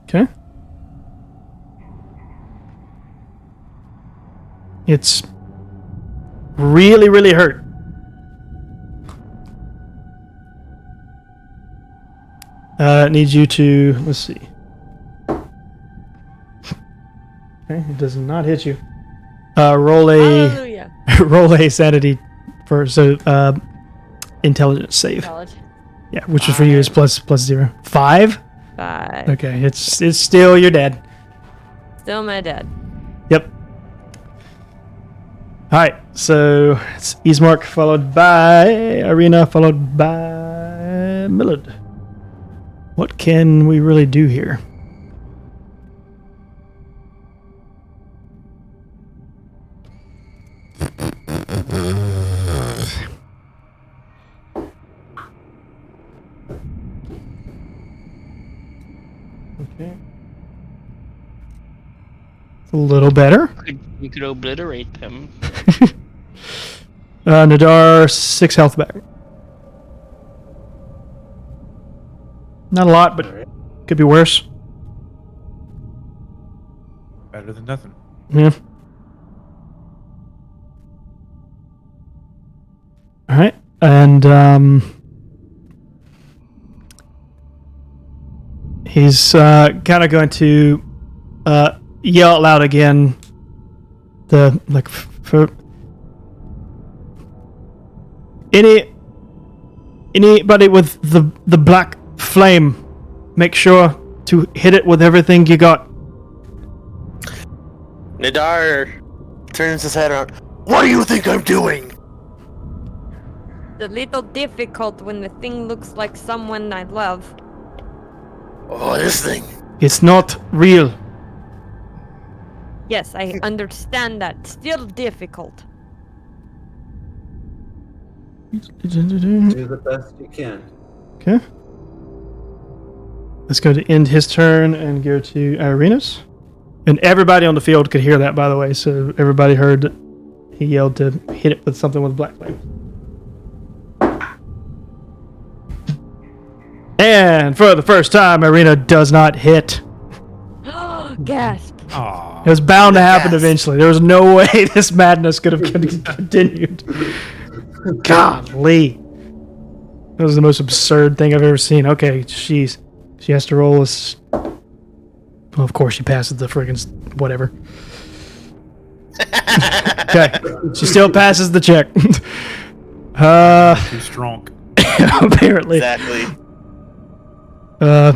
Okay. It's really, really hurt. It needs you to, let's see. Okay, it does not hit you. Roll a Hallelujah. roll a sanity for intelligence save. College. Yeah, which is for you is plus 0. 5? 5. Okay, it's still your dad. Still my dad. Yep. Alright, so it's Ismark followed by Arena, followed by Millard. What can we really do here? Okay. It's a little better. You could obliterate them. Nadar, 6 health back. Not a lot, but Alright. could be worse. Better than nothing. Yeah. All right, and he's kind of going to yell out loud again. For anybody with the black flame, make sure to hit it with everything you got. Nadar turns his head around. What do you think I'm doing? It's a little difficult when the thing looks like someone I love. Oh, this thing. It's not real. Yes, I understand that. Still difficult. Do the best you can. Okay. Let's go to end his turn and go to Irina's. And everybody on the field could hear that, by the way. So everybody heard that he yelled to hit it with something with black flame. And for the first time, Irina does not hit. Gasp. Aw. It was bound to happen Yes. eventually. There was no way this madness could have continued. Golly. That was the most absurd thing I've ever seen. Okay, she has to roll this. Well, of course she passes the friggin' whatever. Okay, she still passes the check. Too strong. Apparently. Exactly. All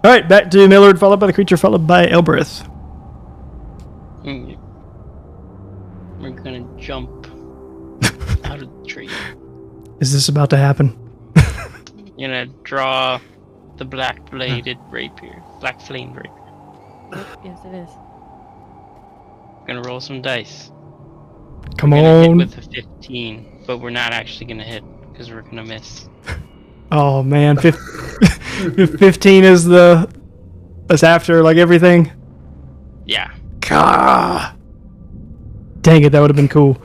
right, back to Millard, followed by the creature, followed by Elbereth. We're gonna jump out of the tree. Is this about to happen? You're gonna draw the black bladed rapier, black flame rapier. Yes, it is. Gonna roll some dice. Come We're gonna hit on. with a 15, but we're not actually gonna hit because we're gonna miss. Oh man, 15 is that's after like everything. Yeah. Gah. Dang it, that would have been cool.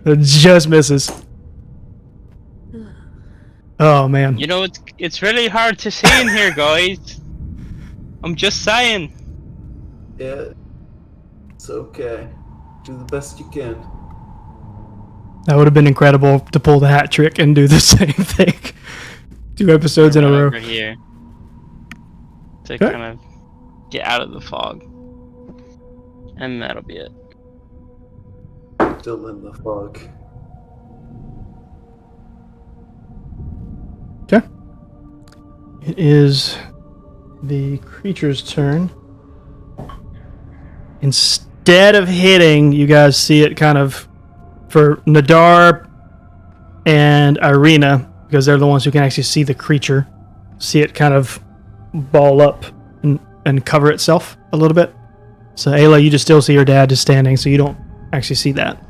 It just misses. Oh man. You know, it's really hard to see in here, guys. I'm just saying. Yeah. It's okay. Do the best you can. That would have been incredible to pull the hat trick and do the same thing. 2 episodes in a row. Over here to Okay. kind of get out of the fog, and that'll be it. Still in the fog. Okay. It is the creature's turn. Instead of hitting, you guys see it kind of, for Nadar and Irina, because they're the ones who can actually see the creature, see it kind of ball up and cover itself a little bit. So Ayla, you just still see your dad just standing, so you don't actually see that.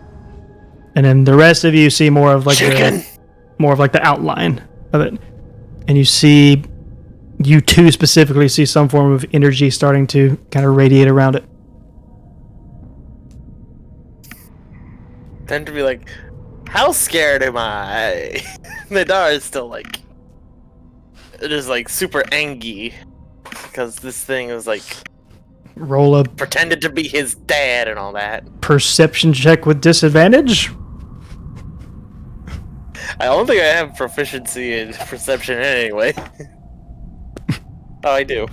And then the rest of you see more of like the outline of it. And you see, you two specifically see some form of energy starting to kind of radiate around it. Tend to be like, how scared am I? Nadar is still like, just like super angry because this thing was like Roll a pretended to be his dad and all that. perception check with disadvantage. I don't think I have proficiency in perception anyway. Oh, I do.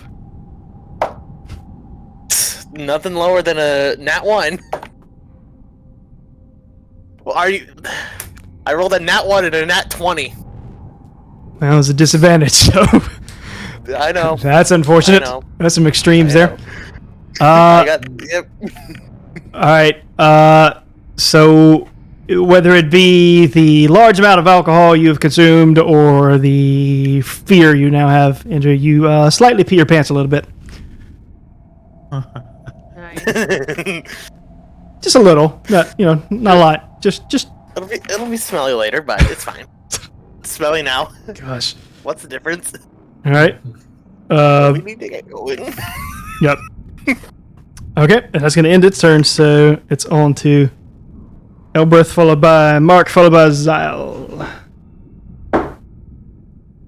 Nothing lower than a nat 1. Well, are you? I rolled a nat 1 and a nat 20. Well, it was a disadvantage, so I know. that's unfortunate. I know. That's some extremes I there. I got. Yep. All right. So whether it be the large amount of alcohol you've consumed or the fear you now have, Andrew, you slightly pee your pants a little bit. Nice. Just a little. Not a lot. Just. It'll be smelly later, but it's fine. It's smelly now. Gosh. What's the difference? All right. We need to get going. Yep. Okay, and that's going to end its turn, so it's on to Elbereth, followed by Mark, followed by Zyle.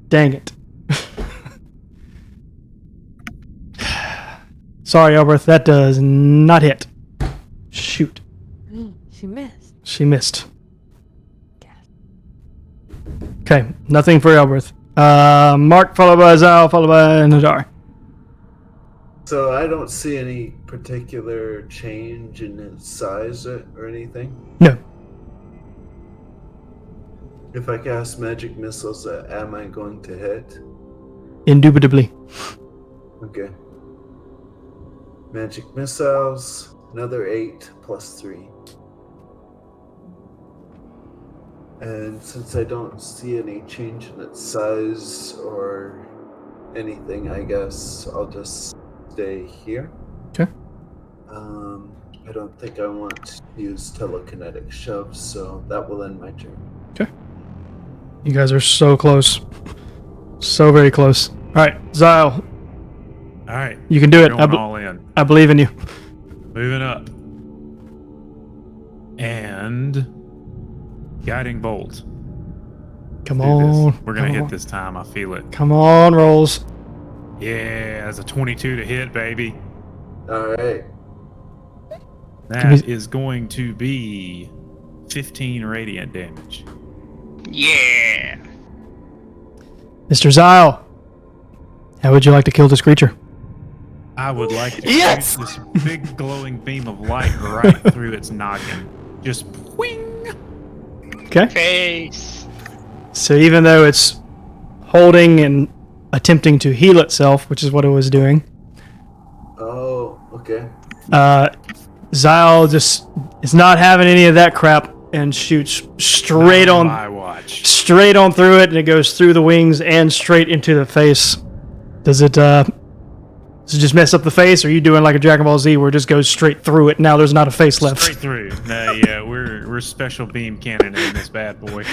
Dang it. Sorry, Elbereth, that does not hit. Shoot. She missed. She missed. Okay, nothing for Elbereth. Mark, followed by Zyle, followed by Nadar. So I don't see any particular change in its size or anything. No. If I cast magic missiles, am I going to hit? Indubitably. Okay. Magic missiles, another 8 plus 3. And since I don't see any change in its size or anything, I guess I'll just stay here. Okay. I don't think I want to use telekinetic shove, so that will end my turn. Okay. You guys are so close. So very close. All right, Zyle, All right. you can do it. Going all in. I believe in you. Moving up. And guiding bolt. Come Do on. this. We're gonna come hit on. this time. I feel it. Come on, rolls. Yeah, that's a 22 to hit, baby. All right. That is going to be 15 radiant damage. Yeah. Mr. Zyle, how would you like to kill this creature? I would like to Yes! shoot this big glowing beam of light right through its noggin. Just wing. Okay. Face. So even though it's holding and attempting to heal itself, which is what it was doing, Oh, okay. Zyle just is not having any of that crap and shoots straight Not on my watch. straight on through it, and it goes through the wings and straight into the face. Does it just mess up the face, or are you doing like a Dragon Ball Z where it just goes straight through it? Now there's not a face left. Straight through. No, yeah, we're special beam cannon in this bad boy.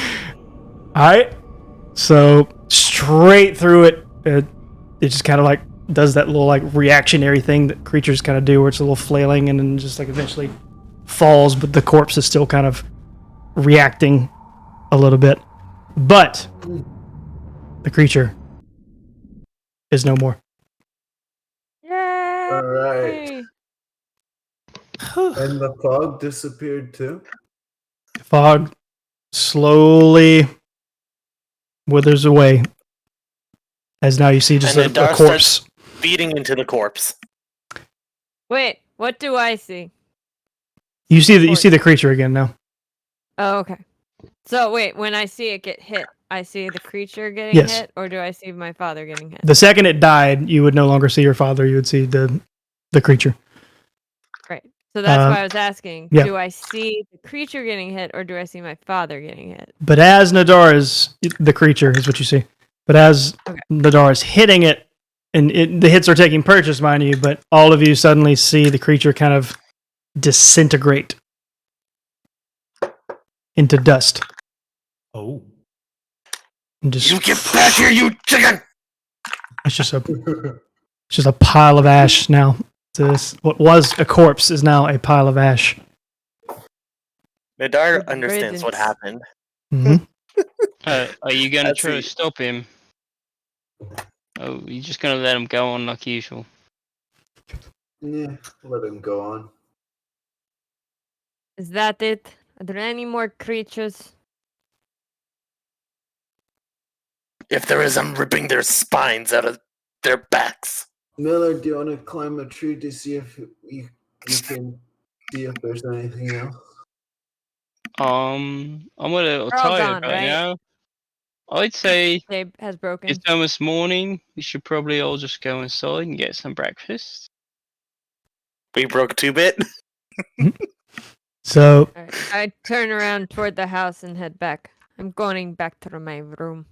Alright. So straight through it, it just kind of like does that little like reactionary thing that creatures kind of do where it's a little flailing and then just like eventually falls, but the corpse is still kind of reacting a little bit. But the creature is no more. Yay! All right. And the fog disappeared too. Fog slowly withers away as now you see just And a the dark corpse. starts feeding into the corpse. Wait, what do I see? You see the creature again now. Oh, okay. So wait, when I see it get hit, I see the creature getting Yes. hit, or do I see my father getting hit? The second it died, you would no longer see your father. You would see the creature. Right. So that's Uh, why I was asking. yeah. Do I see the creature getting hit, or do I see my father getting hit? But as Nadar is the creature is what you see. But as Okay. Nadar is hitting it, and the hits are taking purchase, mind you, but all of you suddenly see the creature kind of disintegrate into dust. Oh. And just You get back here, you chicken! it's just a pile of ash now. What was a corpse is now a pile of ash. Nadar Good understands what riddance. happened. hmm Are you going to That's try to it. stop him? Oh, you're just going to let him go on like usual. Yeah, let him go on. Is that it? Are there any more creatures? If there is, I'm ripping their spines out of their backs. Miller, do you want to climb a tree to see if you can see if there's anything else? I'm a little They're all tired gone, right right? now. I'd say They has broken. it's almost morning. We should probably all just go inside and get some breakfast. We broke 2-bit. So Alright, I turn around toward the house and head back. I'm going back to my room.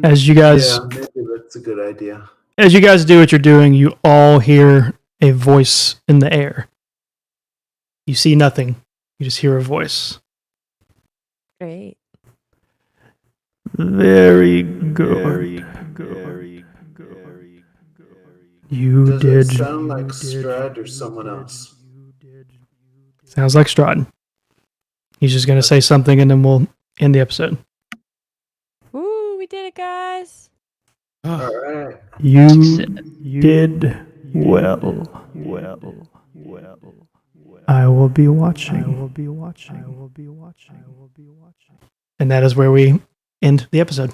as you guys Yeah, maybe that's a good idea. as you guys do what you're doing, you all hear a voice in the air. You see nothing. You just hear a voice. Great. Very good. You Does did. it sound like Strahd or someone else? Sounds like Strahd. He's just going to say something and then we'll end the episode. Woo, we did it, guys. All right. You did well. I will be watching. And that is where we end the episode.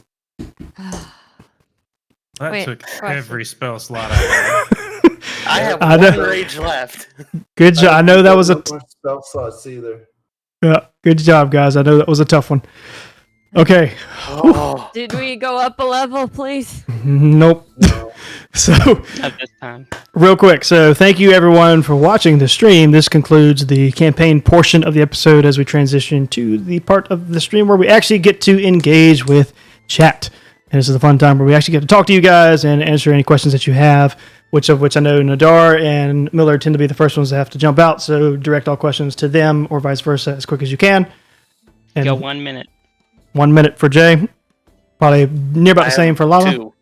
That Wait, took question. every spell slot I had. I have I one know. rage left. Good job. I know that was a no more spell slots either. good job, guys. I know that was a tough one. Okay. Oh, Did we go up a level, please? Nope. No. So, At this time. real quick. So, thank you everyone for watching the stream. This concludes the campaign portion of the episode as we transition to the part of the stream where we actually get to engage with chat. And this is the fun time where we actually get to talk to you guys and answer any questions that you have, which I know Nadar and Miller tend to be the first ones to have to jump out. So, direct all questions to them or vice versa as quick as you can. And Got 1 minute. 1 minute for Jay. Probably near about I the same have for Lala. 2.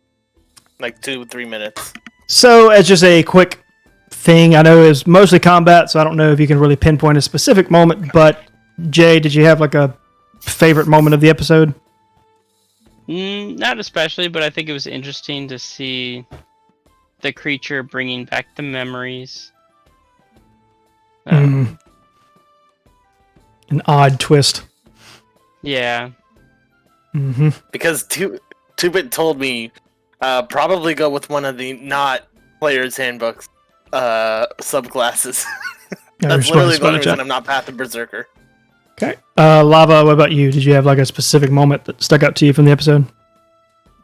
Like 2-3 minutes. So, as just a quick thing? I know it was mostly combat, so I don't know if you can really pinpoint a specific moment, but Jay, did you have like a favorite moment of the episode? Not especially, but I think it was interesting to see the creature bringing back the memories. An odd twist. Yeah. Because Two-Bit told me probably go with one of the not player's handbooks subclasses. That's literally the only reason I'm not Path of Berserker. Okay. Lava, what about you? Did you have like a specific moment that stuck out to you from the episode?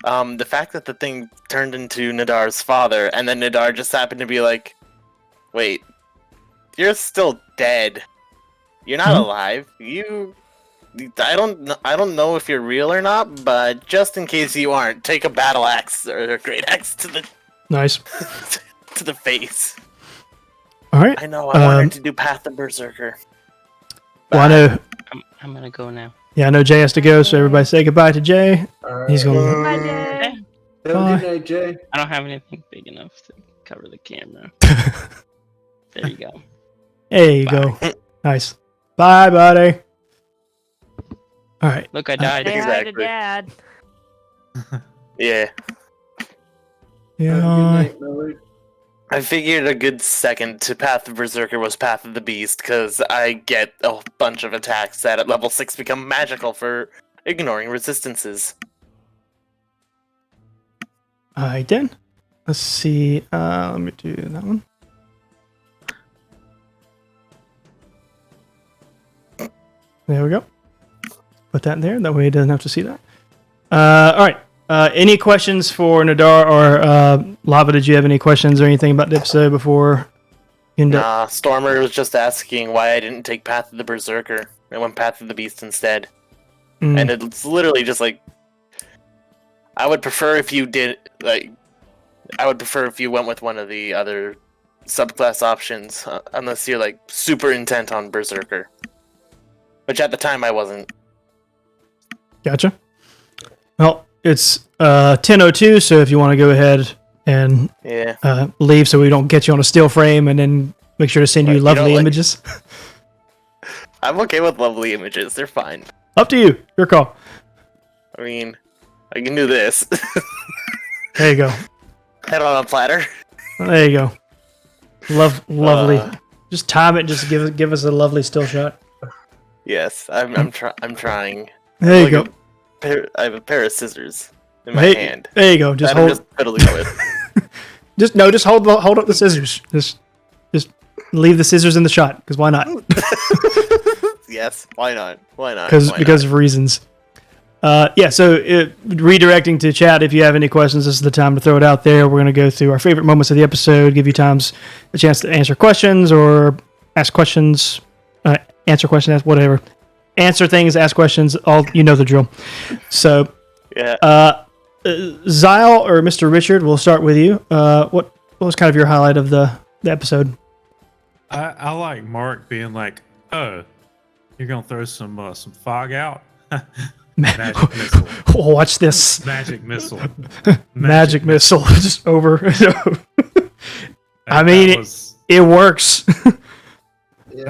The fact that the thing turned into Nadar's father, and then Nadar just happened to be like, "Wait, you're still dead. You're not alive. I don't know if you're real or not, but just in case you aren't, take a battle axe or a great axe to the Nice. to the face." All right. I know. I wanted to do Path of Berserker. Well, I know. I'm gonna go now. Yeah, I know Jay has to go, so everybody say goodbye to Jay. All He's going. Bye, Jay. Have a Bye. good night, Jay. I don't have anything big enough to cover the camera. There you go. There you go. Nice. Bye, buddy. All right. Look, I died. Say hi to Exactly. Dad. Yeah, Have a Yeah. good night, Millard. I figured a good second to Path of Berserker was Path of the Beast, because I get a bunch of attacks that at level 6 become magical for ignoring resistances. All right, then. Let's see. Let me do that one. There we go. Put that in there. That way he doesn't have to see that. All right. Any questions for Nadar or Lava? Did you have any questions or anything about the episode before you end up? Nah, Stormer was just asking why I didn't take Path of the Berserker. I went Path of the Beast instead. Mm, And it's literally just like, I would prefer if you did, like, I would prefer if you went with one of the other subclass options, unless you're like super intent on Berserker. Which at the time I wasn't. Gotcha. Well, it's 10:02, so if you want to go ahead and Yeah. leave so we don't get you on a still frame, and then make sure to send Right, you you lovely don't like- images. I'm okay with lovely images, they're fine. Up to you. Your call. I mean, I can do this. There you go. Head on a platter. There you go. Lovely. Uh, Just time it. Just give us a lovely still shot. Yes, I'm trying. There you Look go. at- I have a pair of scissors in my Hey, hand. there you go. Just that I'm hold. just fiddling with. Just hold up the scissors. Just leave the scissors in the shot, because why not? Yes, why not? Why not? Because of reasons. Yeah. So redirecting to chat. If you have any questions, this is the time to throw it out there. We're gonna go through our favorite moments of the episode. Give you a chance to answer questions or ask questions. Answer questions. Whatever. Answer things. Ask questions. All you know the drill. So. Yeah. Zyle or Mr. Richard, we'll start with you. What was kind of your highlight of the episode? I like Mark being like, "Oh, you're gonna throw some fog out." Magic missile. Watch this. Magic missile. Magic missile. Just over. I That mean, was, it works. that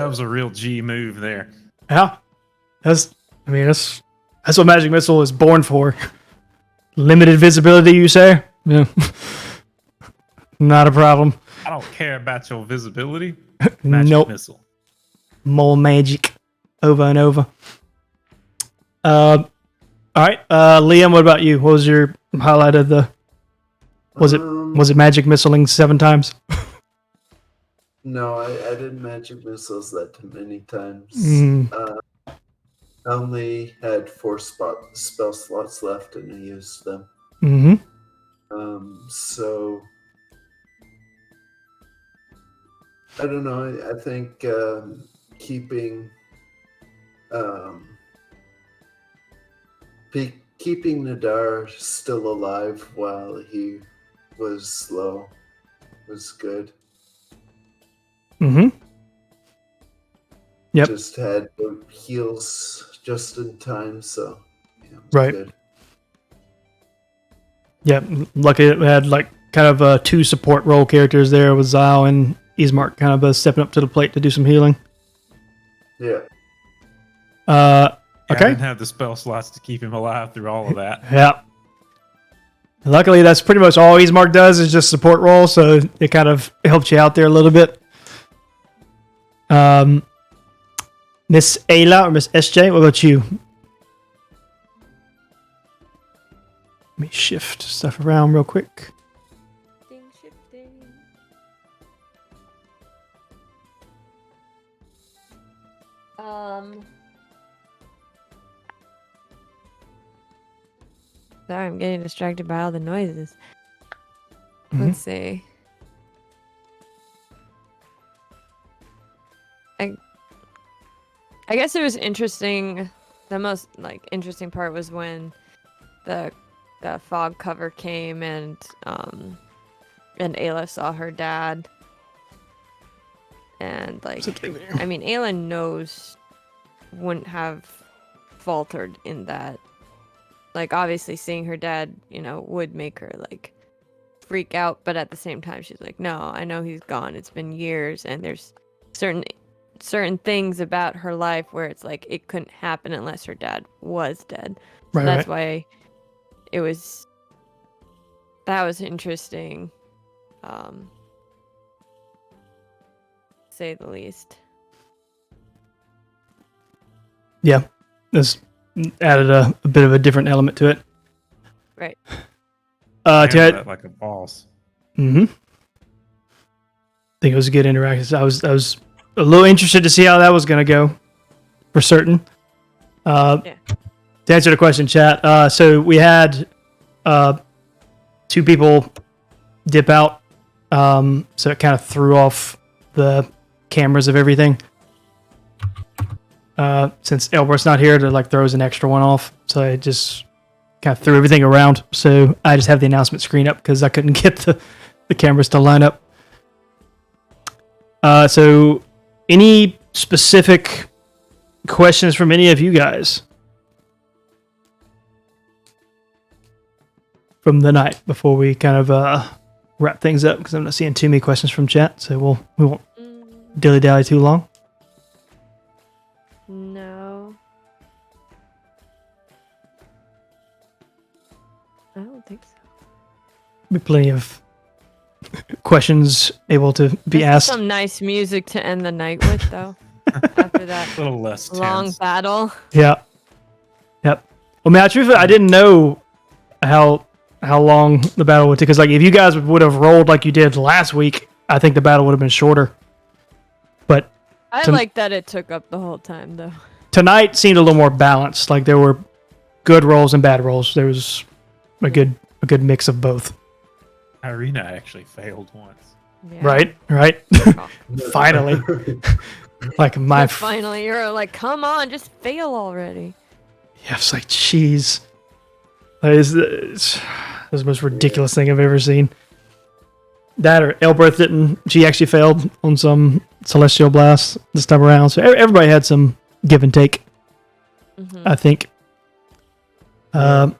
was a real G move there. Yeah. That's what Magic Missile is born for. Limited visibility, you say? Yeah. Not a problem. I don't care about your visibility. Magic Nope. missile. More magic. Over and over. All right. Liam, what about you? What was your highlight of the... Was it Magic Missiling 7 times? No, I didn't magic missiles that many times. Mm. I only had 4 spell slots left, and I used them. Mm-hmm. So I don't know. I think keeping keeping Nadar still alive while he was slow was good. Mm-hmm. Yep. Just had the heals just in time, so yeah, it was Right. good. Yeah, lucky it had like kind of 2 support role characters there with Zyle and Ismark kind of stepping up to the plate to do some healing. Yeah. I Okay. didn't have the spell slots to keep him alive through all of that. Yeah. Luckily, that's pretty much all Ismark does is just support roll, so it kind of helped you out there a little bit. Miss Ayla or Miss SJ, what about you? Let me shift stuff around real quick. Shifting. Sorry, I'm getting distracted by all the noises. Let's see. I guess it was interesting. The most interesting part was when the fog cover came and Ayla saw her dad. And I mean, Ayla knows wouldn't have faltered in that. Like, obviously seeing her dad, would make her freak out, but at the same time she's like, no, I know he's gone. It's been years, and there's certain things about her life where it's like it couldn't happen unless her dad was dead. So that's why that was interesting, say the least. Yeah, this added a bit of a different element to it. Right. That like a boss. Mm-hmm. I think it was a good interaction. I was a little interested to see how that was going to go, for certain. To answer the question, chat. So we had 2 people dip out, so it kind of threw off the cameras of everything. Since Elbert's not here, to throws an extra one off, so it just kind of threw everything around. So I just have the announcement screen up because I couldn't get the cameras to line up. So any specific questions from any of you guys from the night before we kind of wrap things up? Because I'm not seeing too many questions from chat, so we won't dilly-dally too long. No. I don't think so. Be plenty of questions able to be asked. Some nice music to end the night with, though. After that A little less long tense. battle. Yeah. Yep. Well, man, truthfully, I didn't know how long the battle would take. Because if you guys would have rolled like you did last week, I think the battle would have been shorter. But I like that it took up the whole time, though. tonight seemed a little more balanced. Like there were good rolls and bad rolls. There was a good mix of both. Irina actually failed once. Yeah. Right. Finally. Finally, you're like, come on, just fail already. Yeah, it's like, jeez. It's the most ridiculous thing I've ever seen. That or Elberth didn't. She actually failed on some Celestial Blast this time around. So everybody had some give and take, I think. Yeah,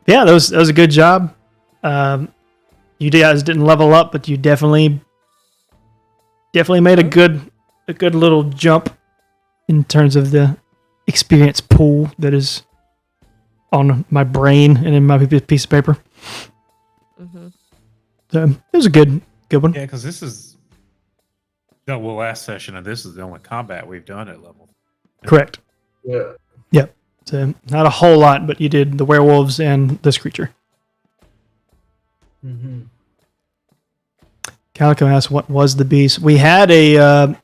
that was a good job. You guys didn't level up, but you definitely made a good little jump in terms of the experience pool that is on my brain and in my piece of paper. So it was a good one. Yeah, because this is the last session, and this is the only combat we've done at level. Correct. Yeah. Yep. So not a whole lot, but you did the werewolves and this creature. Mm-hmm. Calico asked, what was the beast? We had a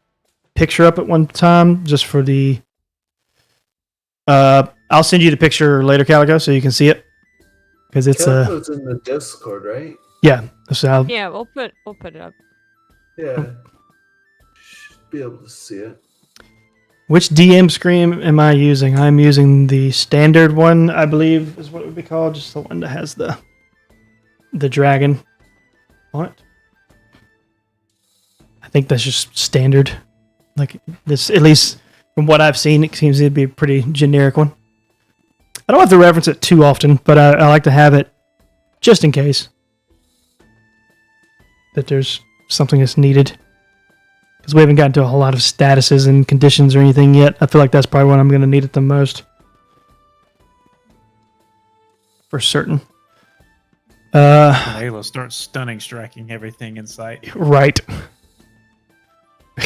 picture up at one time just for the... I'll send you the picture later, Calico, so you can see it. Because it's Calico's in the Discord, right? Yeah. So Yeah, we'll put it up. Yeah. Should be able to see it. which DM screen am I using? I'm using the standard one, I believe is what it would be called. Just the one that has the dragon on it. I think that's just standard. Like this, at least from what I've seen, it seems to be a pretty generic one. I don't have to reference it too often, but I like to have it just in case that there's something that's needed. because we haven't gotten to a whole lot of statuses and conditions or anything yet. I feel like that's probably when I'm going to need it the most. For certain. Halo starts stunning, striking everything in sight. Right.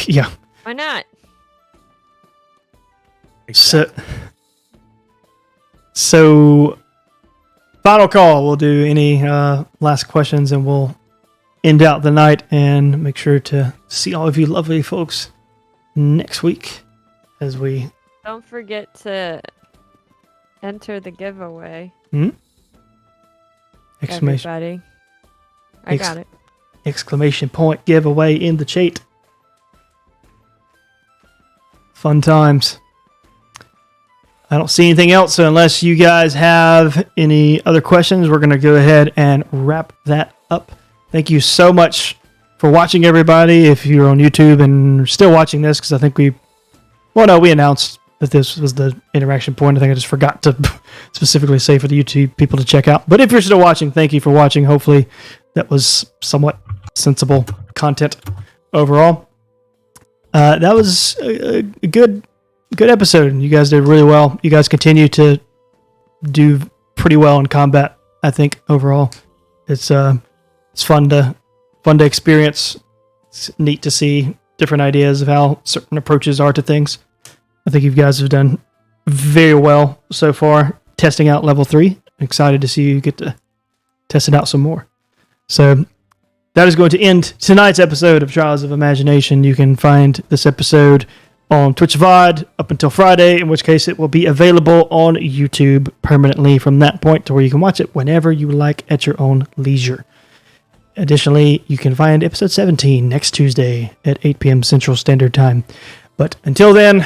Yeah. Why not? So, final call. We'll do any last questions and we'll end out the night and make sure to see all of you lovely folks next week as we... Don't forget to enter the giveaway. Exclamation. Everybody. I got it. Exclamation point giveaway in the chat. Fun times. I don't see anything else, so unless you guys have any other questions, we're going to go ahead and wrap that up. Thank you so much for watching, everybody. If you're on YouTube and are still watching this, because I think we announced that this was the interaction point. I think I just forgot to specifically say for the YouTube people to check out. But if you're still watching, thank you for watching. Hopefully that was somewhat sensible content overall. That was a good episode. You guys did really well. You guys continue to do pretty well in combat, I think, overall. It's fun to experience. It's neat to see different ideas of how certain approaches are to things. I think you guys have done very well so far testing out level 3. Excited to see you get to test it out some more. So that is going to end tonight's episode of Trials of Imagination. You can find this episode on Twitch VOD up until Friday, in which case it will be available on YouTube permanently from that point to where you can watch it whenever you like at your own leisure. Additionally, you can find episode 17 next Tuesday at 8 p.m. Central Standard Time. But until then,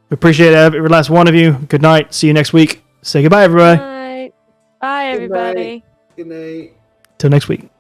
we appreciate every last one of you. Good night. See you next week. Say goodbye, everybody. Bye. Bye, everybody. Good night. Till next week.